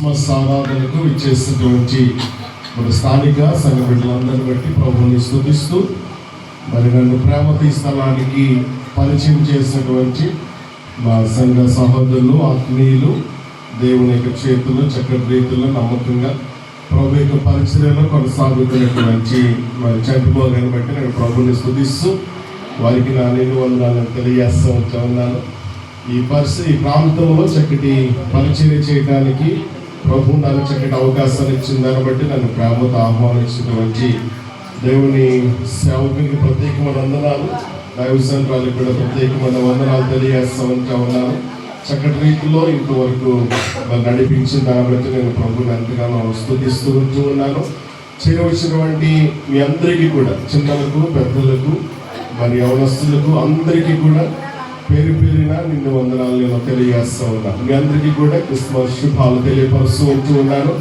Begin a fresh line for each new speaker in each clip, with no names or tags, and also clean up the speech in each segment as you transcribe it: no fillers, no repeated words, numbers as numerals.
Christmas ఆరాధనకు ఇచ్చేసినటువంటి మన స్థానిక సంఘ బిడ్డలందరిని బట్టి ప్రభువుని స్తుతిస్తూ మరి నన్ను ప్రేమతో ఈ స్థలానికి పరిచయం చేసినటువంటి మా సంఘ సహోదరులు ఆత్మీయులు దేవుని యొక్క చేతులు చక్కటి రీతిలో నమ్మకంగా ప్రభు యొక్క పరిచర్యలో కొనసాగుతున్నటువంటి మరి చంద్రబాబు బట్టి నేను ప్రభుని స్తుతిస్తూ వారికి నా నిండు వందనాలను తెలియజేస్తూ ఉన్నాను. ఈ ప్రాంతంలో చక్కటి పరిచర్య చేయడానికి ప్రభు నాకు చక్కటి అవకాశాలు ఇచ్చిన దాన్ని బట్టి నన్ను ప్రేమతో ఆహ్వానించినటువంటి దేవుని సేవకునికి ప్రత్యేకమైన వందనాలు, దైవ సంఘాలకు కూడా ప్రత్యేకమైన వందనాలు తెలియజేస్తూ ఉన్నాను. చక్కటి రీతిలో ఇంతవరకు నడిపించిన దాన్ని బట్టి నేను ప్రభుని ఎంతగానో స్తుతిస్తూ ఉన్నాను. చేరవచ్చినటువంటి మీ అందరికీ కూడా, చిన్నలకు పెద్దలకు మరి యవనస్తులకు అందరికీ కూడా పేరు పేరిన నిన్ను వందనాలు నేను తెలియజేస్తూ ఉన్నాను. మీ అందరికీ కూడా క్రిస్మస్ శుభాలు తెలియపరుస్తూ ఉన్నాను.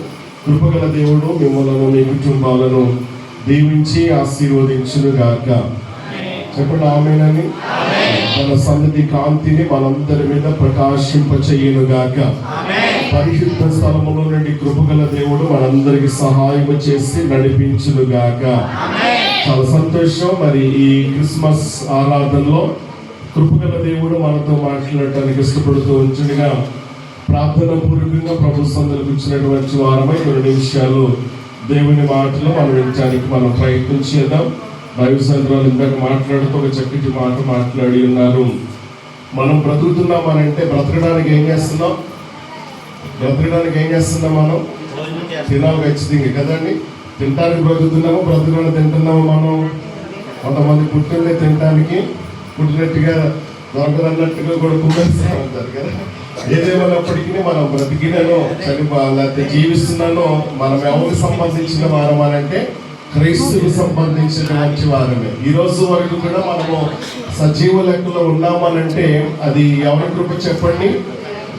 కృపగల దేవుడు మిమ్మల్ని మీ కుటుంబాలను దీవించి ఆశీర్వదించునుగాక. చెప్పండి ఆమేనని. తన సన్నిధి కాంతిని మనందరి మీద ప్రకాశింపచేయునుగాక. పరిశుద్ధ స్థలములో నుండి కృపగల దేవుడు మనందరికి సహాయం చేసి నడిపించునుగాక. చాలా సంతోషం. మరి ఈ క్రిస్మస్ ఆరాధనలో కృపగల దేవుడు మనతో మాట్లాడటానికి ఇష్టపడుతూ ఉంచుగా ప్రార్థన పూర్వకంగా ప్రభు సందర్భకు ఇచ్చినటువంటి వారమై 2 నిమిషాలు దేవుని మాటలు మనం వినడానికి మనం ప్రయత్నం చేద్దాం. దైవ సంఘాలు ఇందాక మాట్లాడుతూ ఒక చక్కటి మాట మాట్లాడి ఉన్నారు. మనం బ్రతుకుతున్నాం అని అంటే బ్రతకడానికి ఏం చేస్తున్నాం? మనం తినాలి ఖచ్చితంగా కదండి. తినడానికి బ్రతుకుతున్నాము, బ్రతకడానికి తింటున్నాము. మనం కొంతమంది పుట్టిందే తినడానికి, పుట్టినట్టుగా దొరకదన్నట్టుగా కూడా కుమ్మేస్తూ ఉంటారు కదా. ఏదేమన్నప్పటికీ మనం బ్రతికినానో లేకపోతే జీవిస్తున్నానో మనం ఎవరికి సంబంధించిన వారం అని అంటే క్రైస్తుకు సంబంధించిన మంచి వారమే. ఈ రోజు వరకు కూడా మనము సజీవ లెక్కలో ఉన్నామనంటే అది ఎవరి కృప చెప్పండి?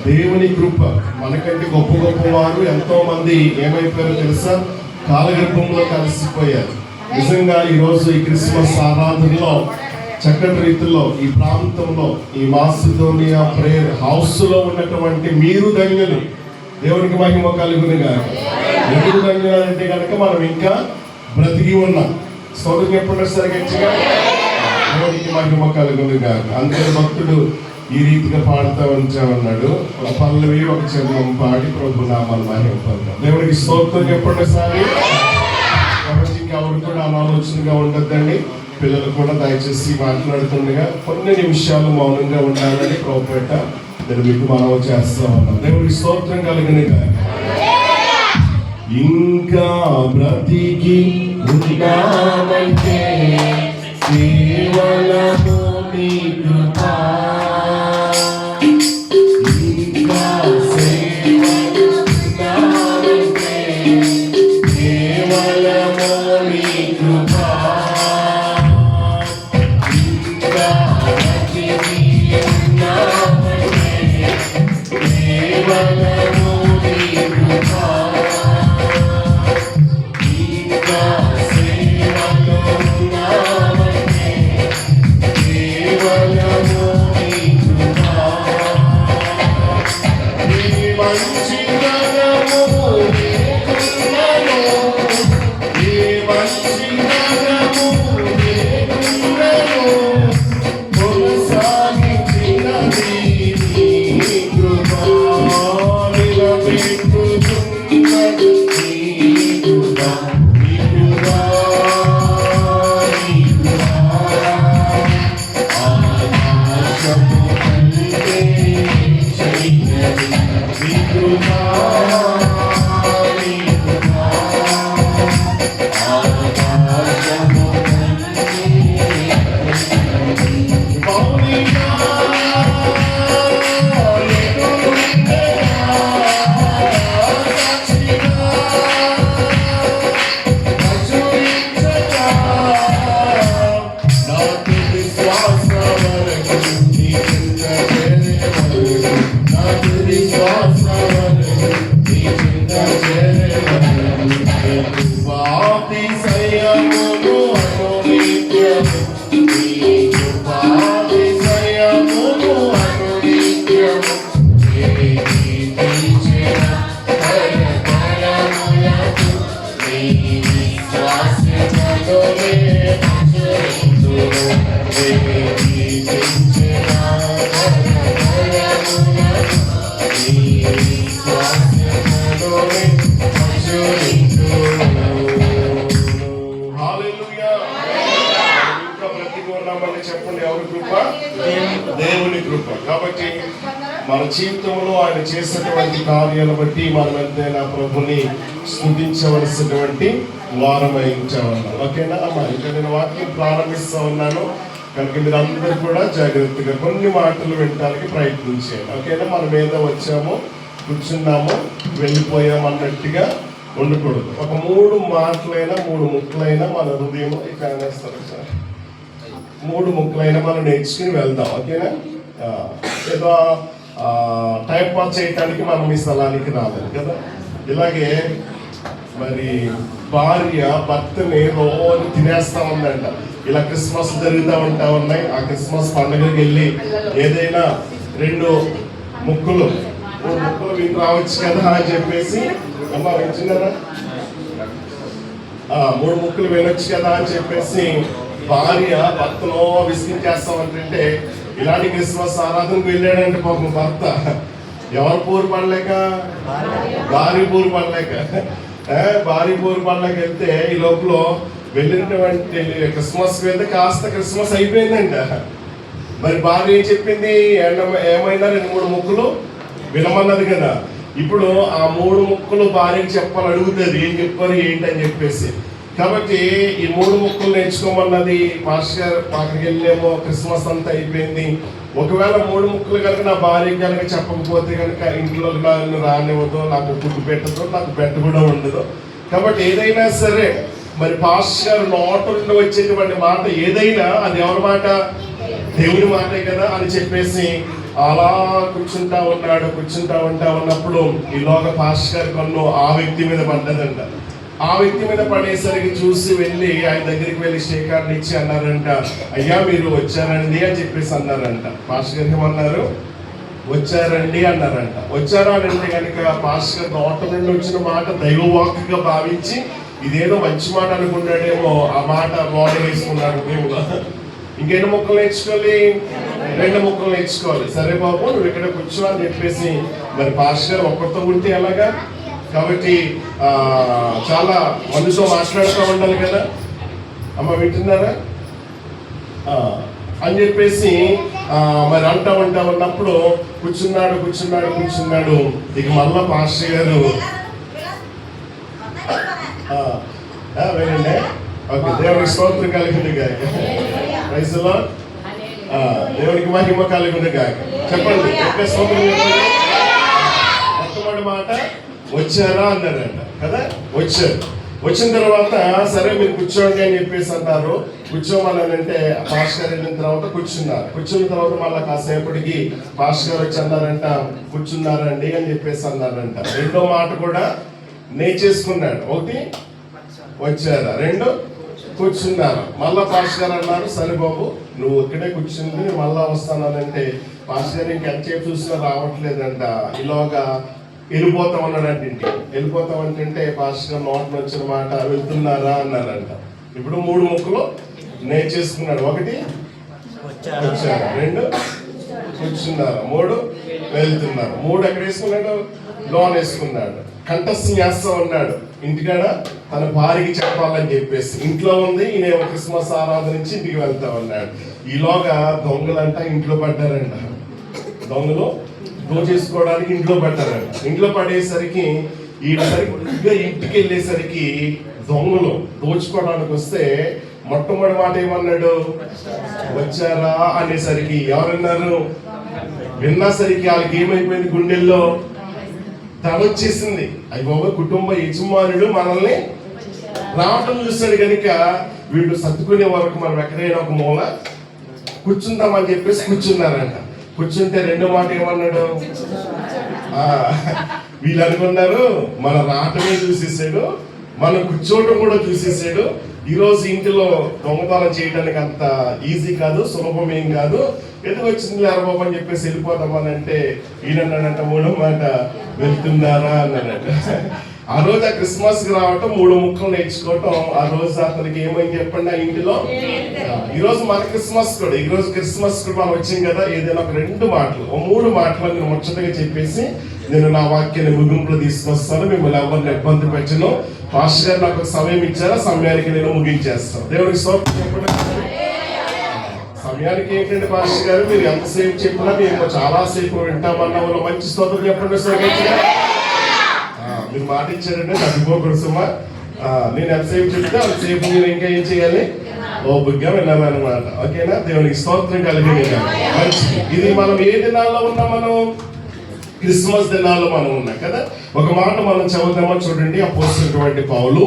దేవుని కృప. మనకంటే గొప్ప గొప్ప వారు ఎంతో మంది ఏమైపోయారో తెలుసా? కాలగర్భంలో కలిసిపోయారు. నిజంగా ఈరోజు ఈ క్రిస్మస్ ఆరాధనలో చక్కటి రీతిలో ఈ ప్రాంతంలో ఈ మాసిదోనియా ప్రేయర్ హౌస్ లో ఉన్నటువంటి మీరు ధన్యులు. దేవునికి మహిమ కలుగునుగాక. ఎందుకు ధన్యులంటే కనుక మనం ఇంకా బ్రతికి ఉన్నాం. స్తోత్రం చెప్పండి సరే గట్టిగా. దేవునికి మహిమ కలుగునుగాక. అందుకని భక్తుడు ఈ రీతిగా పాడుతూ ఉంచామన్నాడు. ఒక పల్లవి ఒక చరణం పాడి ప్రభు నామాలు మహిమ పొందాం. దేవునికి స్తోత్రం చెప్పండి సారి. కాబట్టి ఇంకెవరు కూడా అనాలోచనగా ఉండద్దండి. పిల్లలు కూడా దయచేసి మాట్లాడుతుండగా కొన్ని నిమిషాలు మౌనంగా ఉండాలని ప్రభుపేట నేను మీకు మనవి చేస్తా ఉన్నాను. దేవుడికి స్తోత్రం కలిగినగా. ఇంకా బ్రతికి ఉన్నామంటే కేవలము నీ కృప. ఇంకా సేవలున్నామంటే కేవలము నీ కృప.
సేవలో
మన జీవితంలో ఆయన చేసినటువంటి కార్యాలను బట్టి మనం ఎంతైనా ప్రభుని స్తుతించవలసినటువంటి వారమై ఉంచామన్నాం. ఓకేనా అమ్మా? ఇంకా నేను వాక్యం ప్రారంభిస్తూ ఉన్నాను కనుక మీరు అందరూ కూడా జాగ్రత్తగా కొన్ని మాటలు వినడానికి ప్రయత్నించేయండి. ఓకేనా? మనం ఏదో వచ్చామో కూర్చున్నామో వెళ్ళిపోయాము అన్నట్టుగా ఉండకూడదు. ఒక 3 మాటలైనా 3 ముక్కలైనా మన హృదయం ఇక అనేస్తారు సార్, 3 ముక్కలైనా మనం నేర్చుకుని వెళ్దాం. ఓకేనా? ఏదో టైం పాస్ చేయడానికి మనం ఈ స్థలానికి రాలేదు కదా. ఇలాగే మరి భార్య భర్తని రోజు తినేస్తా ఉందంట. ఇలా క్రిస్మస్ జరుగుతూ ఉంటా ఉన్నాయి. ఆ క్రిస్మస్ పండుగకి వెళ్ళి ఏదైనా 2 ముక్కలు 3 ముక్కలు వీళ్ళు రావచ్చు కదా అని చెప్పేసి, అమ్మ వింటున్నారా, 3 ముక్కలు వినొచ్చు కదా అని చెప్పేసి భార్య భర్తలో విసిగించేస్తామంటే, ఇలాంటి క్రిస్మస్ ఆరాధనకు వెళ్ళాడంటే పాపం భర్త ఎవరు పోరు పడలేక, భార్య పోరు పడలేక, భార్య పోరు పడలేక వెళ్తే ఈ లోపల వెళ్ళినటువంటి క్రిస్మస్కి వెళ్తే కాస్త క్రిస్మస్ అయిపోయిందంట. మరి భార్య ఏం చెప్పింది, ఏమైనా 2-3 ముక్కలు వినమన్నది కదా. ఇప్పుడు ఆ 3 ముక్కలు భార్యకి చెప్పాలని అడుగుతుంది, ఏం చెప్పారు ఏంటని చెప్పేసి. కాబట్టి ఈ 3 ముక్కలు నేర్చుకోమన్నది. మాస్టర్ గారు అక్కడికి వెళ్ళేమో క్రిస్మస్ అంతా అయిపోయింది. ఒకవేళ 3 ముక్కలు కనుక నా భార్య కనుక చెప్పకపోతే కనుక ఇంట్లో నన్ను రానివ్వదు, నాకు ఫుడ్ పెట్టదు, నాకు బెడ్ కూడా ఉండదు. కాబట్టి ఏదైనా సరే మరి పాస్టర్ గారు నోట నుండి వచ్చేటువంటి మాట ఏదైనా అది ఎవరి మాట, దేవుని మాటే కదా అని చెప్పేసి అలా కూర్చుంటా ఉన్నప్పుడు ఈలోగా పాస్టర్ గారి కన్ను ఆ వ్యక్తి మీద పడ్డదంట. ఆ వ్యక్తి మీద పడేసరికి చూసి వెళ్ళి ఆయన దగ్గరికి వెళ్ళి షేకార్ని ఇచ్చి అన్నారంట, అయ్యా మీరు వచ్చారండి అని చెప్పేసి అన్నారంట. పాస్టర్ గారికి ఏమన్నారు, వచ్చారండి అన్నారంట. వచ్చారా అని అంటే కనుక పాస్టర్ గారి నోట నుండి వచ్చిన మాట దైవవాక్కుగా భావించి ఇదేదో మంచి మాట అనుకున్నాడేమో, ఆ మాట బాడీ వేసుకున్నాడు దేవుడు. ఇంకెన్ని ముక్కలు నేర్చుకోవాలి, 2 ముక్కలు నేర్చుకోవాలి. సరే బాబు నువ్వు ఇక్కడ కూర్చో అని చెప్పేసి మరి పాస్టర్ గారు ఒక్కరితో ఉంటే ఎలాగా. కాబట్టి చాలా మనసుతో మాట్లాడుతూ ఉండాలి కదా. అమ్మ వింటున్నారా అని చెప్పేసి మరి అంటా ఉన్నప్పుడు కూర్చున్నాడు. ఇక మళ్ళా పాస్టర్ గారు వినండి. ఓకే, దేవునికి స్తోత్రం కలుగును గాక. Praise the Lord. దేవునికి మహిమ కలుగును గాక. చెప్పండి ఎక్కడ స్తోత్రం చెప్పండి. మొట్టమొదటి మాట వచ్చారా అన్నారంట కదా. వచ్చిన తర్వాత సరే మీరు కూర్చోండి అని చెప్పేసి అన్నారు. కూర్చోమన్నానంటే పాస్టర్ గారు వెళ్ళిన తర్వాత కూర్చున్న తర్వాత మళ్ళీ కాసేపటికి పాస్టర్ గారు వచ్చి అన్నారంట, కూర్చున్నారండి అని చెప్పేసి అన్నారంట. 2వ మాట కూడా నేర్చేసుకున్నాడు. 1 వచ్చారా, 2 కూర్చున్నారు. మళ్ళా పాస్టర్ గారు అన్నారు, సరే బాబు నువ్వు ఇక్కడే కూర్చుంది మళ్ళా వస్తానంటే పాస్టర్ గారు ఇంకెంతసేపు చూసినా రావట్లేదంట. ఇలాగా వెళ్ళిపోతామన్నాడంట. ఇంటికి వెళ్ళిపోతామంటే పాస్టర్ గారు నోట్లో వచ్చిన మాట వెళ్తున్నారా అన్నారంట. ఇప్పుడు 3 ముక్కలు నేర్చేసుకున్నాడు. 1 వచ్చారు, 2 కూర్చున్నారు, 3 వెళ్తున్నారు. 3 ఎక్కడ వేసుకున్నాడు, లోన్ వేసుకున్నాడు. కంఠస్థం చేస్తూ ఉన్నాడు ఇంటికాడ తన భార్యకి చెప్పాలని చెప్పేసి. ఇంట్లో ఉంది, ఈయన క్రిస్మస్ ఆరాధన నుంచి ఇంటికి వెళ్తా ఉన్నాడు. ఈలోగా దొంగలంట ఇంట్లో పడ్డారంట. దొంగలు దోచేసుకోవడానికి ఇంట్లో పడ్డారంట. ఇంట్లో పడేసరికి ఈయన సరిగ్గా ఇంటికి వెళ్ళేసరికి దొంగలు దోచుకోవడానికి వస్తే మొట్టమొదటి మాట ఏమన్నాడు, వచ్చారా అనేసరికి ఎవరన్నారు, విన్నసరికి వాళ్ళకి ఏమైపోయింది, గుండెల్లో తడొచ్చేసింది. అయ్యి బాబా కుటుంబ యజమానుడు మనల్ని రావటం చూస్తాడు కనుక వీళ్ళు సర్దుకునే వరకు మనం ఎక్కడైనా ఒక మూల కూర్చుందామని చెప్పేసి కూర్చున్నారంట. కూర్చుంటే 2వ మాట ఏమన్నాడు, వీళ్ళు అనుకున్నారు మన రావటమే చూసేసాడు, మనం కూర్చోవటం కూడా చూసేసాడు. ఈరోజు ఇంటిలో దొంగతనం చేయడానికి అంత ఈజీ కాదు, సులభం ఏం కాదు, ఎందుకు వచ్చింది లేరబాబు అని చెప్పేసి వెళ్ళిపోతామని అంటే ఈయనన్నాడంట 3వ మాట వెళ్తున్నారా అన్నాడంట. ఆ రోజు ఆ క్రిస్మస్కి రావటం 3 ముక్కలు నేర్చుకోవటం ఆ రోజు అతనికి ఏమైంది చెప్పండి ఆ ఇంటిలో. ఈరోజు మన క్రిస్మస్ కూడా, ఈరోజు క్రిస్మస్ కూడా మనం వచ్చింది కదా, ఏదైనా ఒక 2 మాటలు 3 మాటలు నేను ముచ్చటగా చెప్పేసి నేను నా వాక్యాన్ని ముగింపులో తీసుకొస్తాను. మిమ్మల్ని ఎవరిని ఇబ్బంది పెట్టను. పాస్టర్ గారు నాకు సమయం ఇచ్చారా, సమయానికి నేను ముగించేస్తాను. దేవుడికి స్తోత్రం చెప్పండి. సమయానికి ఏంటంటే పాస్టర్ గారు, మీరు ఎంతసేపు చెప్పినా మేము చాలా సేపు వింటామన్న వాళ్ళు మంచి స్తోత్రం చెప్పండి సార్. మీరు మాట ఇచ్చారంటే తగ్గిపోకూడదు సుమా. నేను ఎంతసేపు చెప్తే అంతసేపు మీరు ఇంకా ఏం చేయాలి, ఓపికగా వినాలన్నమాట. ఓకేనా? దేవునికి స్తోత్రం కలిగింది. మంచిది. ఇది మనం ఏ దినాల్లో ఉన్నాం? మనం క్రిస్మస్ దినాల్లో మనం ఉన్నాం కదా. ఒక మాట మనం చదువుతామో చూడండి. అపోస్తలుడైనటువంటి పౌలు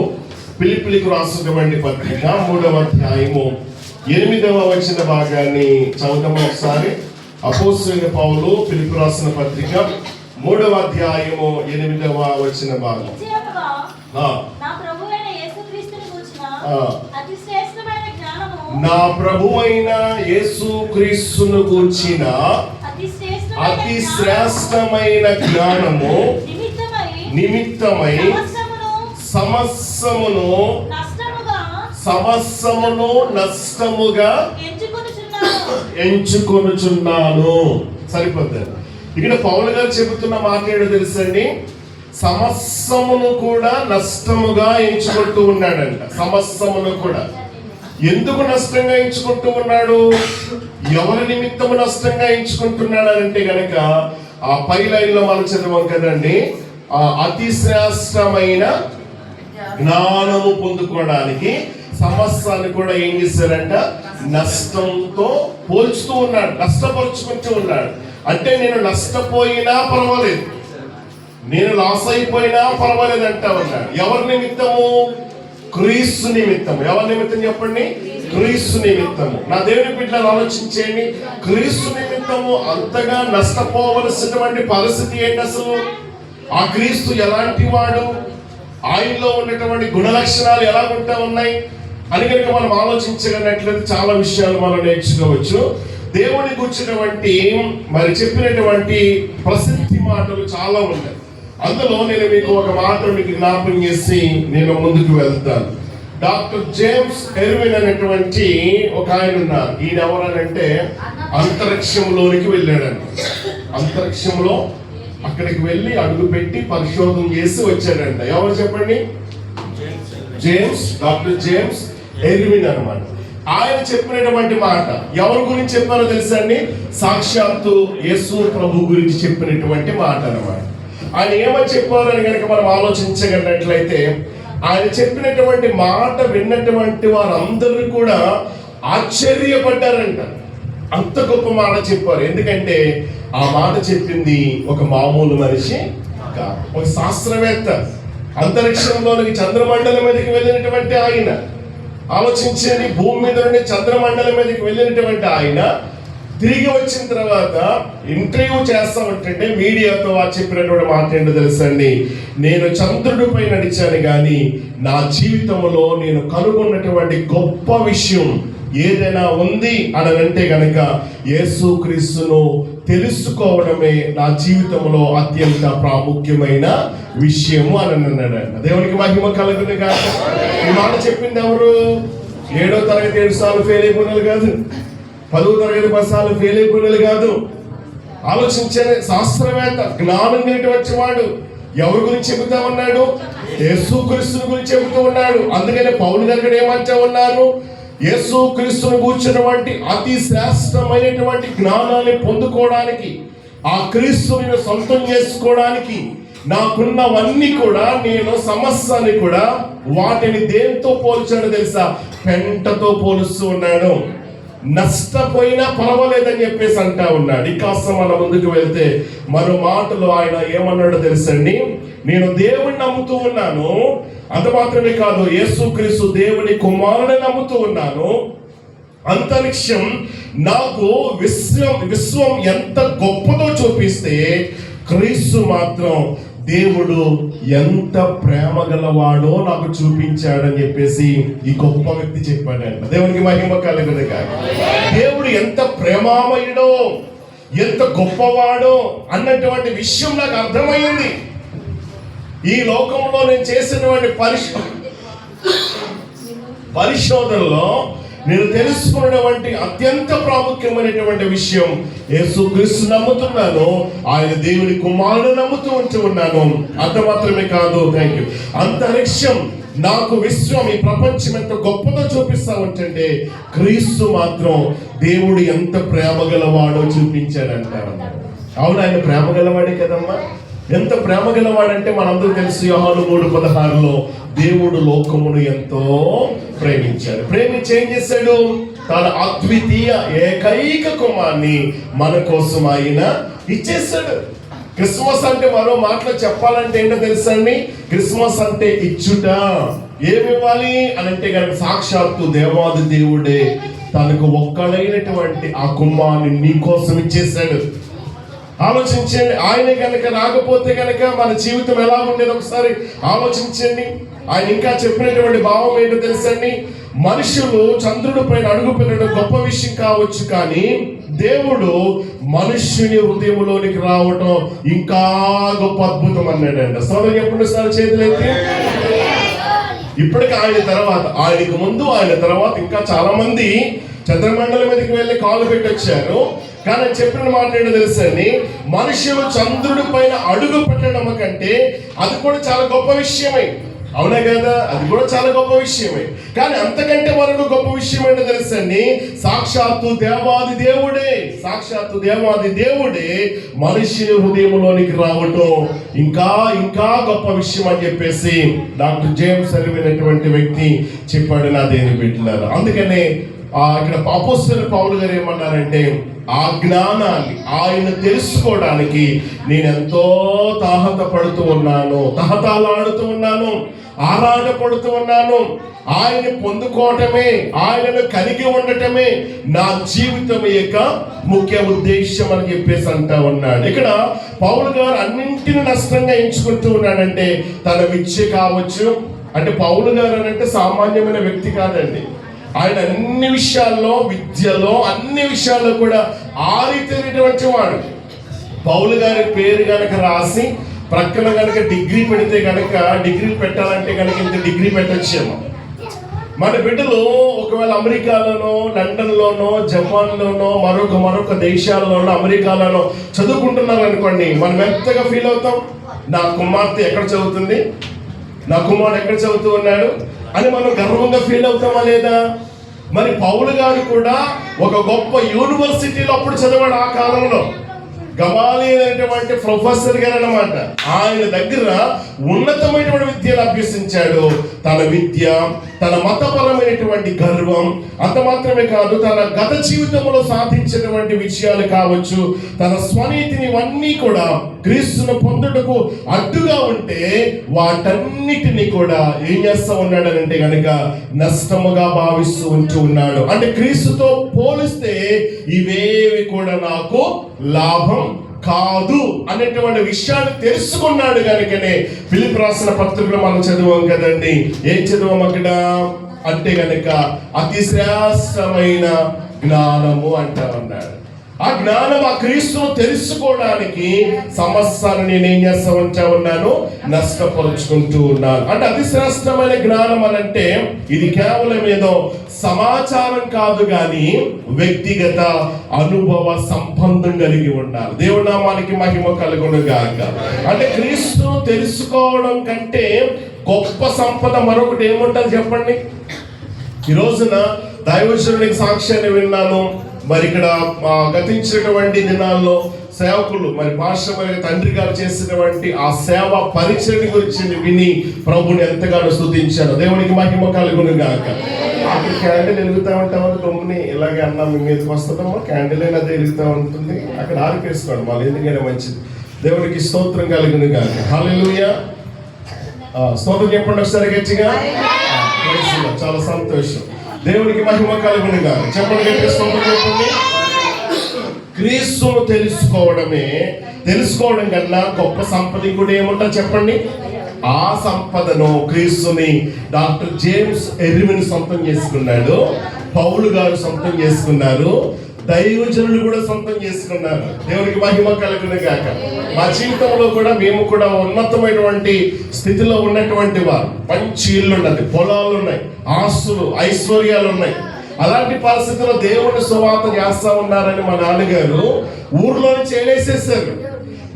ఫిలిప్పీలకు రాసినటువంటి పత్రిక 3వ అధ్యాయము 8వ వచన భాగాన్ని చదువుతాము ఒకసారి. అపోస్తలుడైన పౌలు ఫిలిప్పీలకు రాసిన పత్రిక 3వ అధ్యాయము 8వ వచన భాగం. నా ప్రభువైన యేసుక్రీస్తును గూర్చిన అతి శ్రేష్టమైన జ్ఞానము నిమిత్తమై సమస్తమును నష్టముగా ఎంచుకొనుచున్నాను. సరిపోతుంది. ఇక్కడ పౌలు గారు చెబుతున్న మాట ఏంటో తెలుసండి, సమస్తమును కూడా నష్టముగా ఎంచుకుంటూ ఉన్నాడంట. సమస్తమును కూడా ఎందుకు నష్టంగా ఎంచుకుంటూ ఉన్నాడు? ఎవరి నిమిత్తము నష్టంగా ఎంచుకుంటున్నాడు అంటే గనక ఆ పై లైన్ లో మనం చదవం కదండి, అతి శ్రేష్టమైన జ్ఞానము పొందుకోవడానికి సమస్తాన్ని కూడా ఏం చేశారంట, నష్టంతో పోల్చుతూ ఉన్నాడు, నష్టపరుచుకుంటూ ఉన్నాడు. అంటే నేను నష్టపోయినా పర్వాలేదు, నేను లాస్ అయిపోయినా పర్వాలేదు అంటా ఉన్నాడు. ఎవరి నిమిత్తము? క్రీస్తు నిమిత్తము. ఎవరి నిమిత్తం చెప్పండి? క్రీస్తు నిమిత్తము. నా దేవుని బిడ్డలు ఆలోచించేయండి, క్రీస్తు నిమిత్తము అంతగా నష్టపోవలసినటువంటి పరిస్థితి ఏంటి అసలు? ఆ క్రీస్తు ఎలాంటి వాడు, ఆయనలో ఉన్నటువంటి గుణ లక్షణాలు ఎలా ఉంటా ఉన్నాయి అని కనుక మనం ఆలోచించగలిగినట్లయితే చాలా విషయాలు మనం నేర్చుకోవచ్చు. దేవుని గురించినటువంటి మరి చెప్పినటువంటి ప్రసిద్ధి మాటలు చాలా ఉన్నాయి. అందులో నేను మీకు ఒక మాట మీకు జ్ఞాపకం చేసి నేను ముందుకు వెళ్తాను. డాక్టర్ జేమ్స్ ఎర్విన్ అనేటువంటి ఒక ఆయన ఉన్నారు. ఈయన ఎవరనంటే అంతరిక్షంలోనికి వెళ్ళాడండి. అంతరిక్షంలో అక్కడికి వెళ్ళి అడుగు పెట్టి పరిశోధన చేసి వచ్చాడంట. ఎవరు చెప్పండి? డాక్టర్ జేమ్స్ ఎర్విన్ అన్నమాట. ఆయన చెప్పినటువంటి మాట ఎవరి గురించి చెప్పారో తెలుసా అండి? సాక్షాత్తు యేసు ప్రభు గురించి చెప్పినటువంటి మాట అన్నమాట. ఆయన ఏమని చెప్పారని కనుక మనం ఆలోచించగలిగినట్లయితే, ఆయన చెప్పినటువంటి మాట విన్నటువంటి వారందరూ కూడా ఆశ్చర్యపడ్డారంట. అంత గొప్ప మాట చెప్పారు. ఎందుకంటే ఆ మాట చెప్పింది ఒక మామూలు మనిషి కాదు, ఒక శాస్త్రవేత్త. అంతరిక్షంలోనికి చంద్రమండలం మీదకి వెళ్ళినటువంటి ఆయన, ఆలోచించండి, భూమి మీద నుండి చంద్రమండలం మీదకి వెళ్ళినటువంటి ఆయన తిరిగి వచ్చిన తర్వాత ఇంటర్వ్యూ చేస్తామంటే మీడియాతో చెప్పినటువంటి మాట ఏంటో తెలుసండి, నేను చంద్రుడిపై నడిచాను కానీ నా జీవితంలో నేను కనుగొన్నటువంటి గొప్ప విషయం ఏదైనా ఉంది అని అంటే గనక యేసుక్రీస్తును తెలుసుకోవడమే నా జీవితంలో అత్యంత ప్రాముఖ్యమైన విషయము అని అన్నాడు. దేవునికి మహిమ కలుగును గాక. ఈ మాట చెప్పింది ఎవరు? 7వ తరగతి 7 సార్లు ఫెయిల్ అయిపోయినారు కాదు, 10వ తరగతి 10 సార్లు ఫెయిల్ అయిపోయినారు కాదు. ఆలోచించే శాస్త్రవేత్త, జ్ఞానం కలిగినటువంటి వాడు. ఎవరి గురించి చెబుతా ఉన్నాడు? యేసుక్రీస్తుని గురించి చెబుతూ ఉన్నాడు. అందుకని పౌలు గారు ఏమంటా ఉన్నారు? యేసుక్రీస్తును కూర్చున్నటువంటి అతి శ్రేష్టమైనటువంటి జ్ఞానాన్ని పొందుకోవడానికి, ఆ క్రీస్తుని సొంతం చేసుకోవడానికి నాకున్నవన్నీ కూడా, నేను సమస్యని కూడా వాటిని దేంతో పోల్చాడో తెలుసా? పెంటతో పోలుస్తూ ఉన్నాడు. నష్టపోయినా పర్వాలేదని చెప్పేసి అంటా ఉన్నాడు. కాస్త మన ముందుకు వెళ్తే మరో మాటలో ఆయన ఏమన్నాడో తెలుసండి, నేను దేవుణ్ణి నమ్ముతూ ఉన్నాను, అంత మాత్రమే కాదు యేసుక్రీస్తు దేవుని కుమారుని నమ్ముతూ ఉన్నాను. అంతరిక్షం నాకు విశ్వం ఎంత గొప్పదో చూపిస్తే, క్రీస్తు మాత్రం దేవుడు ఎంత ప్రేమ గలవాడో నాకు చూపించాడని చెప్పేసి ఈ గొప్ప వ్యక్తి చెప్పాడంట. దేవునికి మహిమ కలుగును గాక. దేవుడు ఎంత ప్రేమామయుడో, ఎంత గొప్పవాడో అన్నటువంటి విషయం నాకు అర్థమైంది. ఈ లోకంలో నేను చేసినటువంటి పరిశోధనలో నేను తెలుసుకున్నటువంటి అత్యంత ప్రాముఖ్యమైనటువంటి విషయం, యేసుక్రీస్తు నమ్ముతున్నాను, ఆయన దేవుని కుమారుడు నమ్ముతూ ఉన్నాను. అంత మాత్రమే కాదు, అంతరిక్షం నాకు విశ్వం, ఈ ప్రపంచం ఎంత గొప్పదో చూపిస్తా ఉంటే క్రీస్తు మాత్రం దేవుడు ఎంత ప్రేమ గలవాడో చూపించాడంటారు. అవును, ఆయన ప్రేమ గలవాడే కదమ్మా. ఎంత ప్రేమ గలవాడంటే మనందరూ తెలుసు, యోహాను 3:16 దేవుడు లోకమును ఎంతో ప్రేమించాడు. ప్రేమించి ఏం చేశాడు? తన అద్వితీయ ఏకైక కుమార్ని మన కోసం ఆయన ఇచ్చేసాడు. క్రిస్మస్ అంటే మరో మాటలో చెప్పాలంటే ఏంటో తెలుసా అండి? క్రిస్మస్ అంటే ఇచ్చుట. ఏమి ఇవ్వాలి అని అంటే కనుక సాక్షాత్తు దేవాది దేవుడే తనకు ఒక్కడైనటువంటి ఆ కుమారుని నీ కోసం ఇచ్చేసాడు. ఆలోచించండి. ఆయన కనుక రాకపోతే కనుక మన జీవితం ఎలా ఉండేది ఒకసారి ఆలోచించండి. ఆయన ఇంకా చెప్పినటువంటి భావం ఏంటో తెలుసండి? మనుషులు చంద్రుడి పైన అడుగు పెట్టడం గొప్ప విషయం కావచ్చు, కానీ దేవుడు మనుష్యుని హృదయంలోనికి రావటం ఇంకా గొప్ప అద్భుతం అన్నాడండి. సోదరు ఎప్పుడు సార్ చేతులైతే ఇప్పటికి ఆయనకు ముందు ఆయన తర్వాత ఇంకా చాలా మంది చంద్రమండలం మీదకి వెళ్ళి కాలు పెట్టి వచ్చారు. కానీ చెప్పిన మాట ఏంటో తెలుసండి? మనుషులు చంద్రుడి పైన అడుగు పెట్టడం కంటే అది కూడా చాలా గొప్ప విషయమే. అవునా కదా? అది కూడా చాలా గొప్ప విషయమే. కానీ అంతకంటే మరొక గొప్ప విషయం ఏంటో తెలుసండి? సాక్షాత్తు దేవాది దేవుడే మనిషి హృదయంలోనికి రావటం ఇంకా ఇంకా గొప్ప విషయం అని చెప్పేసి డాక్టర్ జేమ్స్ అనేటువంటి వ్యక్తి చెప్పాడు. నా దేని బిడ్డలారా, అందుకనే ఇక్కడ అపోస్తలుడైన పౌలు గారు ఏమన్నారంటే, ఆ జ్ఞానాన్ని ఆయన తెలుసుకోవడానికి నేను ఎంతో తహతలాడుతూ ఉన్నాను, ఆరాటపడుతూ ఉన్నాను. ఆయన్ని పొందుకోవటమే, ఆయనను కలిగి ఉండటమే నా జీవితం యొక్క ముఖ్య ఉద్దేశం అని చెప్పేసి అంటా ఉన్నాడు. ఇక్కడ పౌలు గారు అన్నింటిని నష్టంగా ఎంచుకుంటూ ఉన్నాడంటే తన విద్య కావచ్చు. అంటే పౌలు గారు అంటే సామాన్యమైన వ్యక్తి కాదండి. ఆయన అన్ని విషయాల్లో, విద్యలో అన్ని విషయాల్లో కూడా ఆరితేరినటువంటి వాడు. పౌలు గారి పేరు కనుక రాసి ప్రక్కన కనుక డిగ్రీ పెడితే కనుక, డిగ్రీ పెట్టాలంటే కనుక ఇంత డిగ్రీ పెట్టచ్చేమో. మన బిడ్డలు ఒకవేళ అమెరికాలోనో, లండన్లోనో, జపాన్లోనో, మరొక దేశాల్లోనో, అమెరికాలోనో చదువుకుంటున్నారు అనుకోండి, మనం ఎంతగా ఫీల్ అవుతాం? నా కుమార్తె ఎక్కడ చదువుతుంది, నా కుమారుడు ఎక్కడ చదువుతూ ఉన్నాడు అని మనం గర్వంగా ఫీల్ అవుతామా లేదా? మరి పౌలు గారు కూడా ఒక గొప్ప యూనివర్సిటీలో అప్పుడు చదివాడు. ఆ కాలంలో గమాలియల్ అనేటువంటి ప్రొఫెసర్ గారు అన్నమాట. ఆయన దగ్గర ఉన్నతమైనటువంటి విద్యను అభ్యసించాడు. తన విద్య, తన మతపరమైనటువంటి గర్వం, అంత మాత్రమే కాదు, తన గత జీవితంలో సాధించినటువంటి విషయాలు కావచ్చు, తన స్వనీతిని ఇవన్నీ కూడా క్రీస్తును పొందుటకు అడ్డుగా ఉంటే వాటన్నిటిని కూడా ఏం చేస్తా ఉన్నాడనంటే కనుక నష్టముగా భావిస్తూ ఉన్నాడు. అంటే క్రీస్తుతో పోలిస్తే ఇవేవి కూడా నాకు లాభం కాదు అనేటువంటి విషయాన్ని తెలుసుకున్నాడు కనుకనే ఫిలిప్పీ రాసిన పత్రికలో మనం చదివాం కదండి. ఏం చదివాం అక్కడ అంటే కనుక అతి శ్రేష్టమైన జ్ఞానము అంటామన్నాడు. ఆ జ్ఞానం, ఆ క్రీస్తును తెలుసుకోవడానికి సమస్యను నేనేం చేస్తా ఉన్నాను, నష్టపరుచుకుంటూ ఉన్నాను. అంటే అతి శ్రేష్టమైన జ్ఞానం అని అంటే ఇది కేవలం ఏదో సమాచారం కాదు, కానీ వ్యక్తిగత అనుభవ సంబంధం కలిగి ఉండాలి. దేవుడి నామానికి మహిమ కలుగును గాక. అంటే క్రీస్తును తెలుసుకోవడం కంటే గొప్ప సంపద మరొకటి ఏముంటుంది చెప్పండి? ఈ రోజున దైవజనునికి సాక్ష్యాన్ని విన్నాను. మరి ఇక్కడ గతించినటువంటి దినాల్లో సేవకులు, మరి పాస్టర్ తండ్రి గారు చేసినటువంటి ఆ సేవ పరిచయం గురించి విని ప్రభుని ఎంతగానో స్తుతించారు. దేవునికి మహిమ కలుగును గాక. అక్కడ క్యాండిల్ వెలుగుతా ఉంటామని తొమ్మిది ఇలాగే అన్నం మీ మీదకి వస్తుందమ్మా, క్యాండిల్ అయినా అదే వెలుగుతూ ఉంటుంది. అక్కడ ఆరిపేసుకోండి మళ్ళీ, ఎందుకైనా మంచిది. దేవునికి స్తోత్రం కలుగును గాక. హల్లెలూయా. స్తోత్రం చెప్పండి ఒకసారి గట్టిగా. చాలా సంతోషం. దేవునికి మహిమ కలుగును గాక. చెప్పండి గట్టిగా స్తోత్రం చెప్పండి. క్రీస్తును తెలుసుకోవడం కన్నా గొప్ప సంపద కూడా ఏముంటా చెప్పండి? ఆ సంపదను క్రీస్తుని డాక్టర్ జేమ్స్ ఎర్విన్ సొంతం చేసుకున్నాడు, పౌలు గారు సొంతం చేసుకున్నారు, దైవజనులు కూడా సొంతం చేసుకున్నారు. దేవునికి మహిమ కలుగును గాక. మా జీవితంలో కూడా మేము కూడా ఉన్నతమైనటువంటి స్థితిలో ఉన్నటువంటి వారు. మంచి ఇల్లు ఉన్నది, పొలాలు ఉన్నాయి, ఆస్తులు, ఐశ్వర్యాలు ఉన్నాయి. అలాంటి పరిస్థితుల్లో దేవుని సువార్త చేస్తా ఉన్నారని మా నాన్నగారు ఊర్లో నుంచి ఏలేసేసారు.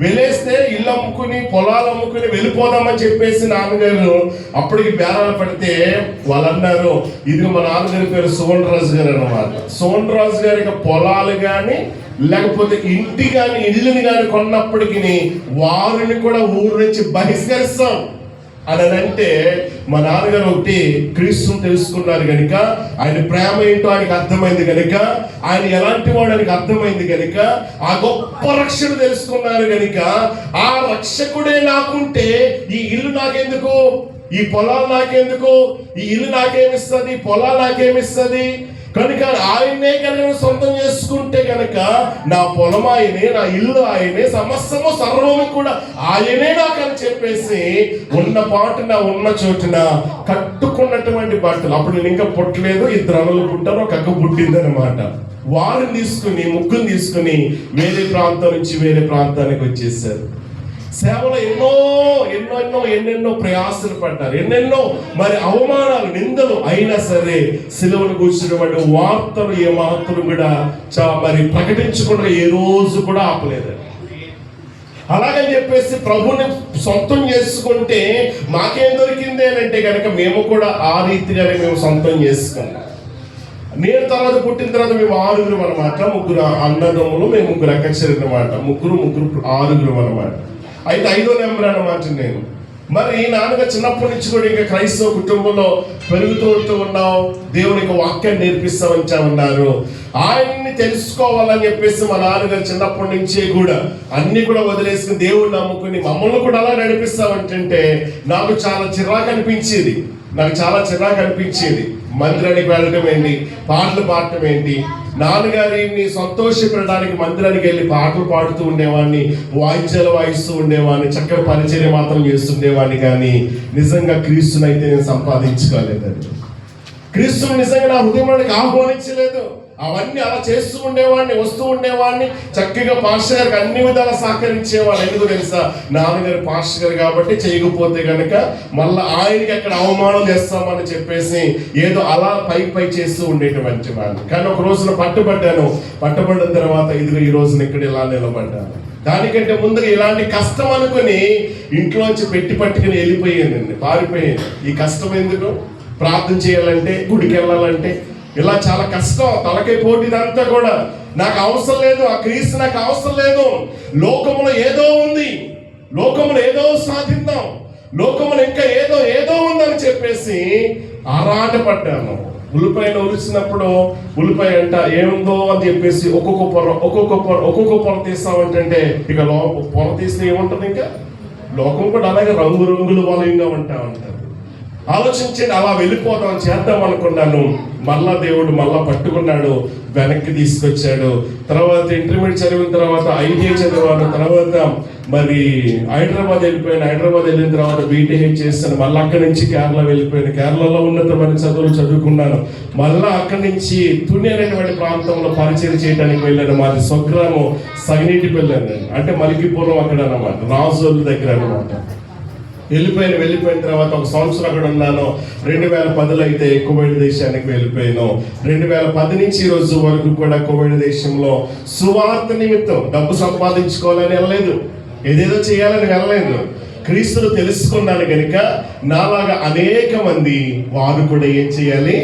వెళ్ళేస్తే ఇల్లు అమ్ముకుని పొలాలు అమ్ముకుని వెళ్ళిపోదామని చెప్పేసి నాన్నగారు అప్పటికి బేరాలు పడితే వాళ్ళు అన్నారు, ఇది మా నాన్నగారి పేరు సోమరాజు గారు అనమాట. సోమరాజు గారికి పొలాలు కానీ లేకపోతే ఇంటి కానీ ఇల్లుని కానీ కొన్నప్పటికీ వారిని కూడా ఊరు నుంచి బహిష్కరిస్తాం అని అంటే, మా నాన్నగారు ఒకటి క్రీస్తుని తెలుసుకున్నారు కనుక, ఆయన ప్రేమ ఏంటో ఆయనకు అర్థమైంది కనుక, ఆయన ఎలాంటి వాడు ఆయనకు అర్థమైంది కనుక, ఆ గొప్ప రక్షణ తెలుసుకున్నారు కనుక, ఆ రక్షకుడే నాకుంటే ఈ ఇల్లు నాకెందుకు, ఈ పొలాలు నాకెందుకు, ఈ ఇల్లు నాకేమిస్తుంది, పొలాలు నాకేమిస్తుంది, కనుక ఆయనే కనుక సొంతం చేసుకుంటే కనుక నా పొలం ఆయనే, నా ఇల్లు ఆయనే, సమస్తము సర్వము కూడా ఆయనే నాకని చెప్పేసి ఉన్న పాటున ఉన్న చోటున కట్టుకున్నటువంటి బట్టలు, అప్పుడు నేను ఇంకా పుట్టలేదు, ఇద్దరు అన్నలు పుట్టారు, ఒక అక్క పుట్టిందనమాట. వారిని తీసుకుని ముగ్గురు తీసుకుని వేరే ప్రాంతం నుంచి వేరే ప్రాంతానికి వచ్చేసారు. సేవలో ఎన్నెన్నో ప్రయాసలు పడ్డారు, ఎన్నెన్నో మరి అవమానాలు, నిందలు అయినా సరే సిలువను కూర్చున్నటువంటి వార్తలు ఏ మాత్రం కూడా మరి ప్రకటించకుండా ఏ రోజు కూడా ఆపలేదు. అలాగని చెప్పేసి ప్రభుని సొంతం చేసుకుంటే మాకేం దొరికింది అని అంటే కనుక మేము కూడా ఆ రీతిగానే మేము సొంతం చేసుకున్నాం. నేను తర్వాత పుట్టిన తర్వాత మేము 6 అనమాట, 3 అన్నదమ్ములు, మేము 3 అక్కచెల్లెలు అనమాట, 6 అనమాట. అయితే 5వ నెంబర్ అన్నమాట నేను. మరి నాన్నగారు చిన్నప్పటి నుంచి కూడా ఇంకా క్రైస్తవ కుటుంబంలో పెరుగుతూ ఉన్నాం, దేవునికి వాక్యాన్ని నేర్పిస్తా ఉన్నారు. ఆయన్ని తెలుసుకోవాలని చెప్పేసి మా నాన్నగారు చిన్నప్పటి నుంచే కూడా అన్ని కూడా వదిలేసుకుని దేవుడిని నమ్ముకుని మమ్మల్ని కూడా అలా నడిపిస్తామంటే నాకు చాలా చిరాకు అనిపించేది. మందిరానికి వెళ్ళడం ఏంటి, పాటలు పాడటం ఏంటి, నాన్నగారిని సంతోషపెట్టడానికి మందిరానికి వెళ్ళి పాటలు పాడుతూ ఉండేవాడిని, వాయిద్యాలు వాయిస్తూ ఉండేవాడిని, చక్కటి పరిచర్య మాత్రం చేస్తుండేవాడిని. కానీ నిజంగా క్రీస్తుని అయితే నేను సంపాదించుకోలేదండి. క్రీస్తుని నిజంగా నా హృదయంలోనికి ఆహ్వానించలేదు. అవన్నీ అలా చేస్తూ ఉండేవాడిని, వస్తూ ఉండేవాడిని, చక్కగా పాస్టర్ గారికి అన్ని విధాలా సహకరించేవాడు. ఎందుకు తెలుసా, నాన్నగారు పాస్టర్ గారు కాబట్టి చేయకపోతే కనుక మళ్ళీ ఆయనకి అక్కడ అవమానం చేస్తామని చెప్పేసి ఏదో అలా పై చేస్తూ ఉండేటువంటి వాడిని. కానీ ఒక రోజున పట్టుబడిన తర్వాత ఇదిగో ఈ రోజున ఇక్కడ ఇలా నిలబడ్డాను. దానికంటే ముందుగా ఇలాంటి కష్టం అనుకుని ఇంట్లోంచి పట్టుకుని వెళ్ళిపోయానండి, పారిపోయాను. ఈ కష్టం ఎందుకు, ప్రార్థన చేయాలంటే, గుడికి వెళ్ళాలంటే ఇలా చాలా కష్టం, తలకై పోటీదంతా కూడా నాకు అవసరం లేదు, ఆ క్రీస్తు నాకు అవసరం లేదు. లోకములో ఏదో ఉంది, లోకములో ఏదో సాధిద్దాం, లోకములో ఇంకా ఏదో ఉందని చెప్పేసి ఆరాట పడ్డాను. ఉల్లిపాయను ఉరిసినప్పుడు ఉల్లిపాయ అంట ఏముందో అని చెప్పేసి ఒక్కొక్క పొర తీస్తామంటే ఇక పొర తీస్తే ఏముంటుంది, ఇంకా లోకం కూడా అలాగే రంగులు వలయంగా ఉంటారు. ఆలోచించండి, అలా వెళ్ళిపోదాం చేద్దాం అనుకున్నాను. మళ్ళా దేవుడు పట్టుకున్నాడు, వెనక్కి తీసుకొచ్చాడు. తర్వాత ఇంటర్మీడియట్ చదివిన తర్వాత ITA చదివాను. తర్వాత మరి హైదరాబాద్ వెళ్ళిన తర్వాత BTH చేస్తాను. మళ్ళీ అక్కడి నుంచి కేరళ వెళ్ళిపోయాను. కేరళలో ఉన్నతమైన చదువులు చదువుకున్నాను. మళ్ళా అక్కడి నుంచి తుని అనేటువంటి ప్రాంతంలో పరిచయం చేయడానికి వెళ్ళాను. మాది స్వగ్రామం సైనీటిపల్లి, అంటే మలికిపురం అక్కడ అనమాట, రాజోళ్ళ దగ్గర అనమాట. వెళ్ళిపోయిన తర్వాత 1 సంవత్సరం అక్కడ ఉన్నాను. 2010లో అయితే కువైట్ దేశానికి వెళ్ళిపోయాను. 2010 నుంచి ఈ రోజు వరకు కూడా కువైట్ దేశంలో సువార్త నిమిత్తం డబ్బు సంపాదించుకోవాలని వెళ్ళలేదు, ఏదేదో చేయాలని వెళ్ళలేదు. క్రీస్తును తెలుసుకున్నాను కనుక నాలాగా అనేక మంది వారు కూడా ఏం చేయాలి,